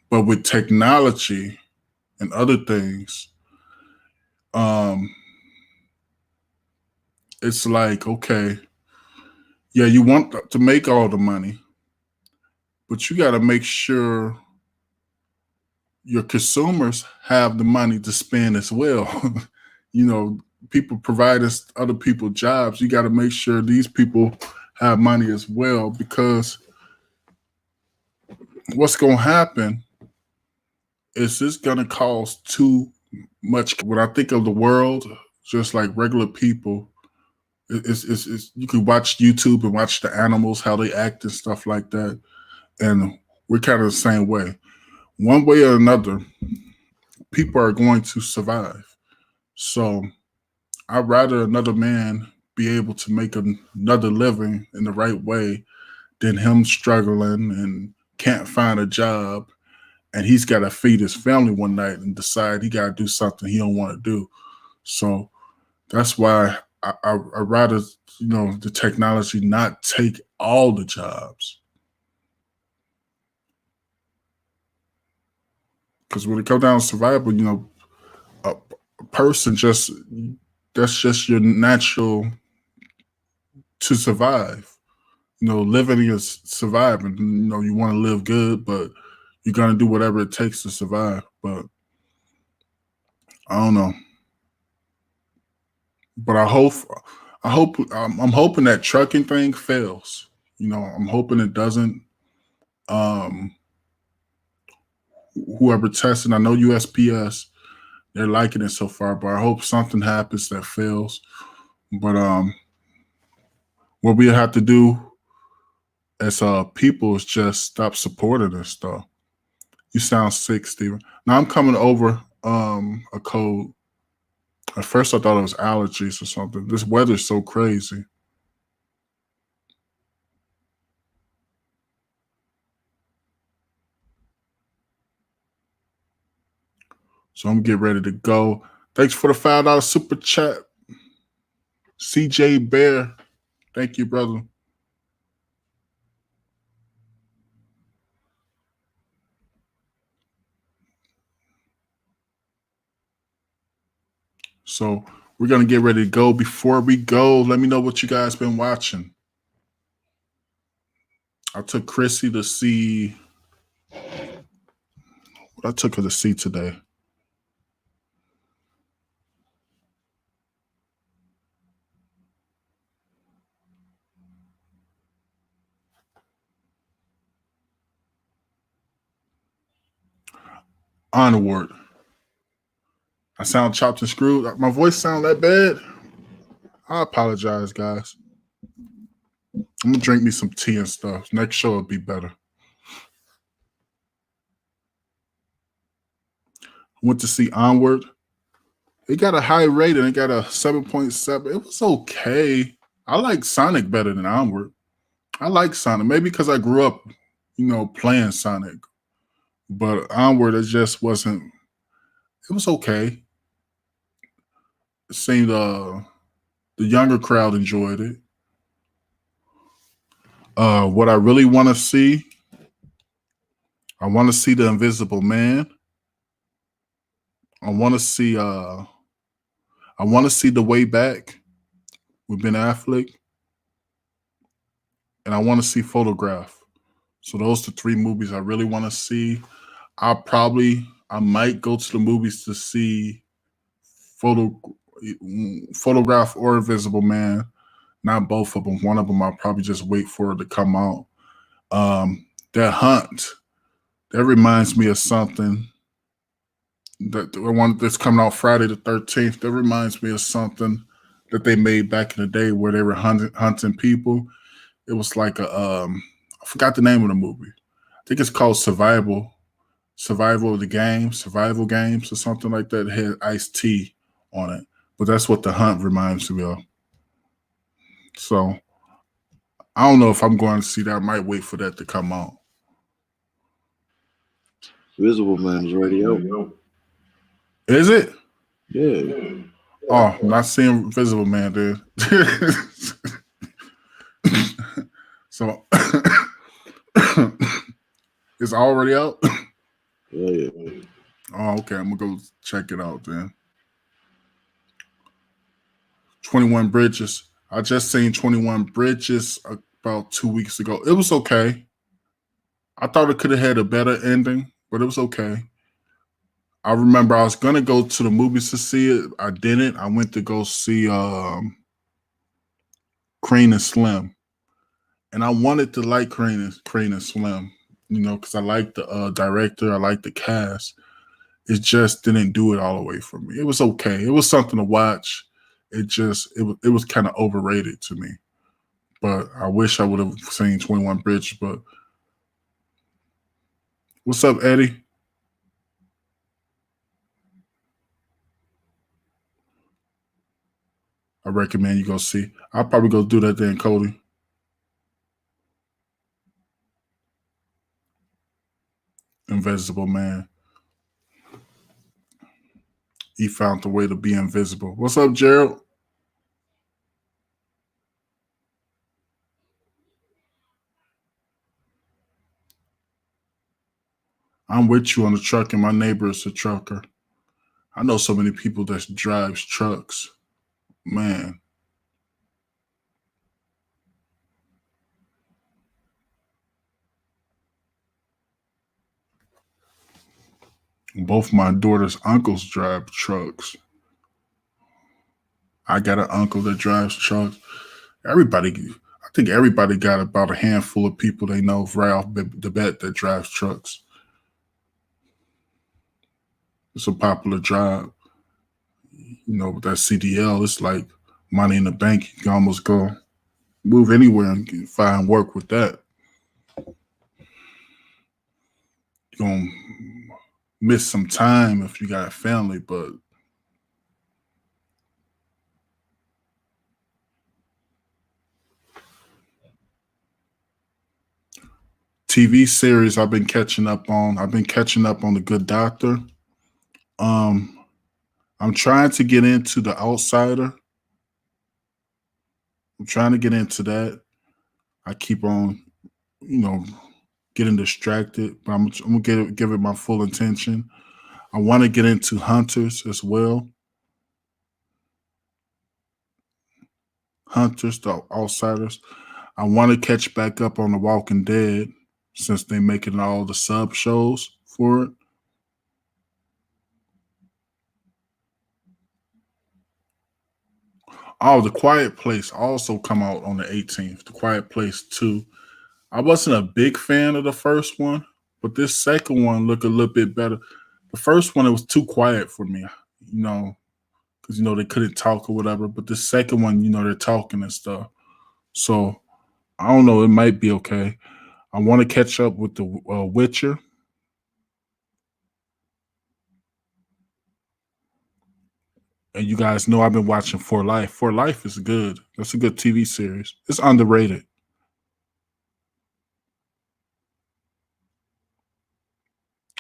but with technology and other things, um, it's like, okay, yeah, you want to make all the money, but you got to make sure your consumers have the money to spend as well. You know, people provide us other people jobs. You got to make sure these people have money as well, because what's going to happen is it's going to cost too much. When I think of the world, just like regular people, it's you can watch YouTube and watch the animals, how they act and stuff like that. And we're kind of the same way. One way or another, people are going to survive. So I'd rather another man be able to make another living in the right way than him struggling and can't find a job, and he's got to feed his family one night and decide he got to do something he don't want to do. So that's why I rather, you know, the technology not take all the jobs. Because when it comes down to survival, you know, a person just, that's just your natural to survive. You know, living is surviving. You know, you want to live good, but you're gonna do whatever it takes to survive. But I don't know. But I'm hoping that trucking thing fails. You know, I'm hoping it doesn't. Um, Whoever tested, I know USPS, they're liking it so far, but I hope something happens that fails. But what we have to do as people is just stop supporting this stuff. You sound sick, Steven. Now I'm coming over a cold. At first I thought it was allergies or something. This weather's so crazy. So I'm getting ready to go. Thanks for the $5 super chat. CJ Bear. Thank you, brother. So we're gonna get ready to go. Before we go, let me know what you guys been watching. I took Chrissy to see what I took her to see today. Onward. I sound chopped and screwed. My voice sound that bad? I apologize, guys. I'm gonna drink me some tea and stuff. Next show will be better. Went to see Onward. It got a high rating. It got a 7.7. It was okay. I like Sonic better than Onward. I like Sonic. Maybe because I grew up, you know, playing Sonic. But Onward, it just wasn't. It was okay. It seemed the younger crowd enjoyed it. What I really want to see, I want to see The Invisible Man. I want to see The Way Back with Ben Affleck, and I want to see Photograph. So those are the 3 movies I really want to see. I might go to the movies to see Photograph or Invisible Man. Not both of them. One of them I'll probably just wait for it to come out. That Hunt, that reminds me of something. The one that's coming out Friday the 13th, that reminds me of something that they made back in the day where they were hunting people. It was like I forgot the name of the movie. I think it's called Survival of the Game, Survival Games or something like that. It had Ice-T on it. But that's what The Hunt reminds me of. So I don't know if I'm going to see that. I might wait for that to come out. Visible Man is already out. Is it? Yeah. Oh, I'm not seeing Invisible Man, dude. So it's already out. Yeah. Oh, okay. I'm gonna go check it out then. 21 Bridges. I just seen 21 Bridges about 2 weeks ago. It was okay. I thought it could have had a better ending, but it was okay. I remember I was gonna go to the movies to see it. I didn't. I went to go see Crane and Slim, and I wanted to like Crane and Slim, because I like the director, I like the cast. It just didn't do it all the way for me. It was okay. It was something to watch. It was kind of overrated to me. But I wish I would have seen 21 Bridges. But what's up, Eddie? I recommend you go see. I'll probably go do that then, Cody. Invisible Man. He found a way to be invisible. What's up, Gerald? I'm with you on the truck, and my neighbor is a trucker. I know so many people that drives trucks. Man. Both my daughter's uncles drive trucks. I got an uncle that drives trucks. I think everybody got about a handful of people they know right off the bat that drives trucks. It's a popular job. With that CDL, it's like money in the bank. You can almost go move anywhere and find work with that. You're going to miss some time if you got a family, but TV series I've been catching up on. I've been catching up on The Good Doctor. I'm trying to get into The Outsider. I'm trying to get into that. I keep on, getting distracted, but I'm gonna give it my full attention. I want to get into Hunters as well. Hunters, The Outsiders. I want to catch back up on The Walking Dead since they're making all the sub shows for it. Oh, The Quiet Place also come out on the 18th. The Quiet Place 2. I wasn't a big fan of the first one, but this second one looked a little bit better. The first one, it was too quiet for me, because they couldn't talk or whatever. But the second one, they're talking and stuff. So I don't know. It might be okay. I want to catch up with the Witcher. And you guys know I've been watching For Life. For Life is good. That's a good TV series. It's underrated.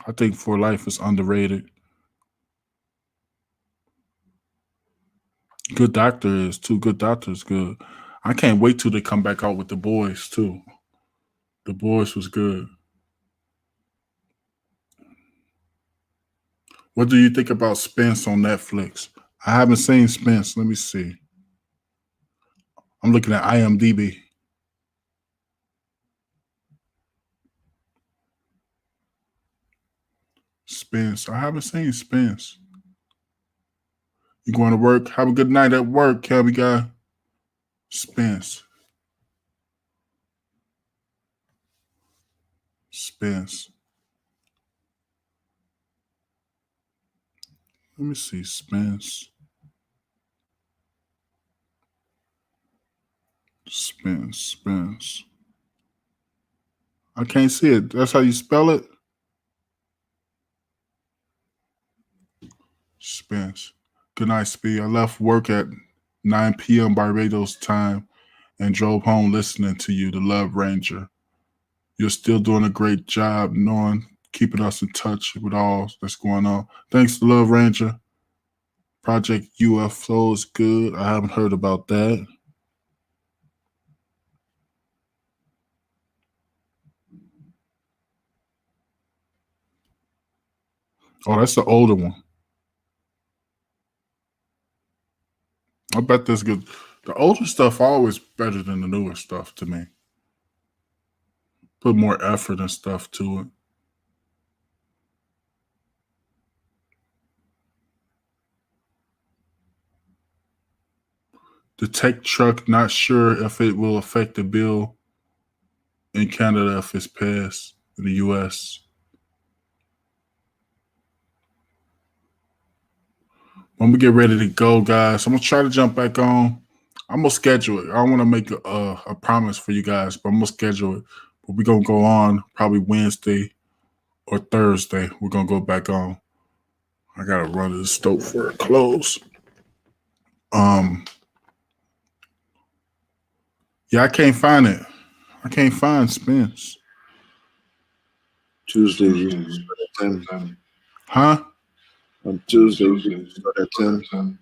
I think For Life is underrated. Good Doctor is too. Good Doctor is good. I can't wait till they come back out with The Boys too. The Boys was good. What do you think about Spence on Netflix? I haven't seen Spence. Let me see. I'm looking at IMDb. Spence. I haven't seen Spence. You going to work? Have a good night at work, Kelby guy. Spence. Spence. Let me see. Spence. Spence. I can't see it. That's how you spell it? Spence. Good night, Speed. I left work at 9 p.m. Barbados time and drove home listening to you, the Love Ranger. You're still doing a great job keeping us in touch with all that's going on. Thanks, the Love Ranger. Project UFO is good. I haven't heard about that. Oh, that's the older one. I bet that's good. The older stuff always better than the newer stuff to me. Put more effort and stuff to it. The tech truck, not sure if it will affect the bill in Canada if it's passed in the U.S. When we get ready to go, guys, I'm going to try to jump back on. I'm going to schedule it. I don't want to make a promise for you guys, but I'm going to schedule it. But we're going to go on probably Wednesday or Thursday. We're going to go back on. I got to run to the stove for it close. Yeah, I can't find it. I can't find Spence. Tuesday, you start at 10. Huh? On Tuesday, you start at 10.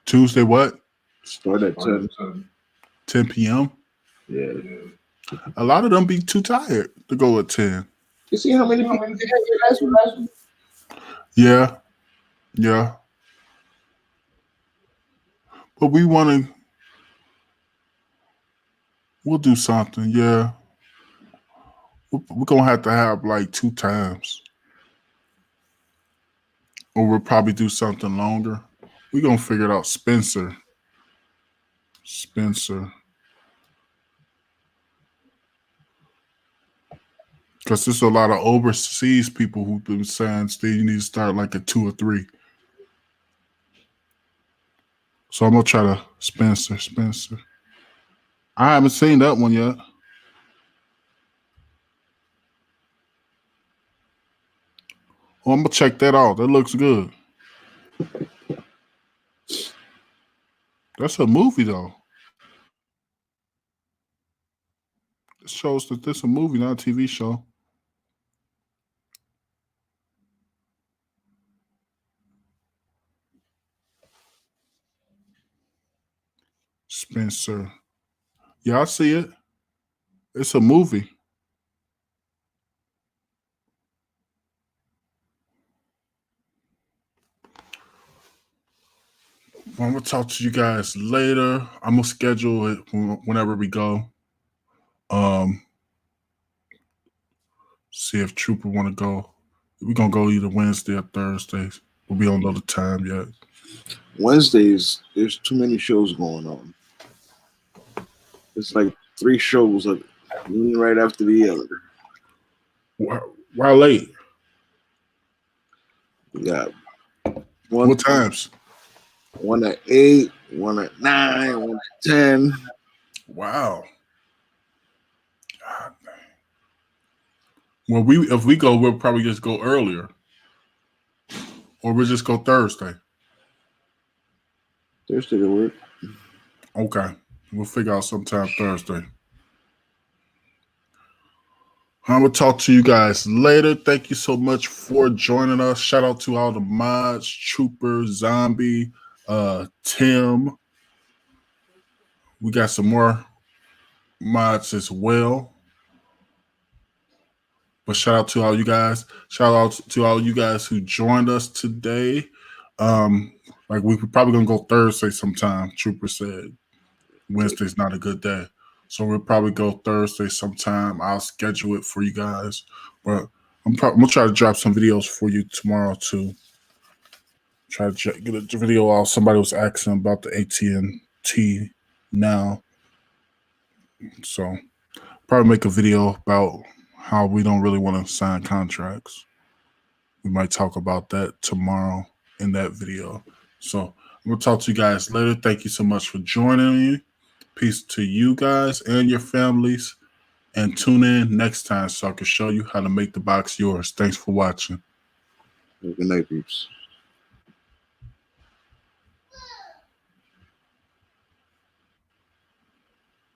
Tuesday what? Start at 10. 10 p.m.? Yeah. A lot of them be too tired to go at 10. You see how many people they had here last week? Yeah. Yeah. But we want to... We'll do something, yeah. We're going to have like 2 times. Or we'll probably do something longer. We're going to figure it out. Spencer. Because there's a lot of overseas people who've been saying, Steve, you need to start like at 2 or 3. So I'm going to try to Spencer. I haven't seen that one yet. Oh, I'm going to check that out. That looks good. That's a movie, though. It shows that this is a movie, not a TV show. Spencer. Yeah, I see it. It's a movie. I'm going to talk to you guys later. I'm going to schedule it whenever we go. See if Trooper want to go. We're going to go either Wednesday or Thursday. We don't know the time yet. Wednesdays, there's too many shows going on. It's like 3 shows, one right after the other. Why late? We got what times? 1 at 8, 1 at 9, 1 at 10. Wow. God, man. Well, if we go, we'll probably just go earlier. Or we'll just go Thursday. Thursday will work. Okay. We'll figure out sometime Thursday. I'm going to talk to you guys later. Thank you so much for joining us. Shout out to all the mods, Trooper, Zombie, Tim. We got some more mods as well. But shout out to all you guys. Shout out to all you guys who joined us today. Like we're probably going to go Thursday sometime, Trooper said. Wednesday's not a good day. So we'll probably go Thursday sometime. I'll schedule it for you guys. But I'm going to try to drop some videos for you tomorrow too. Try to get a video out. Somebody was asking about the AT&T now. So probably make a video about how we don't really want to sign contracts. We might talk about that tomorrow in that video. So I'm going to talk to you guys later. Thank you so much for joining me. Peace to you guys and your families. And tune in next time so I can show you how to make the box yours. Thanks for watching. Good night, peeps.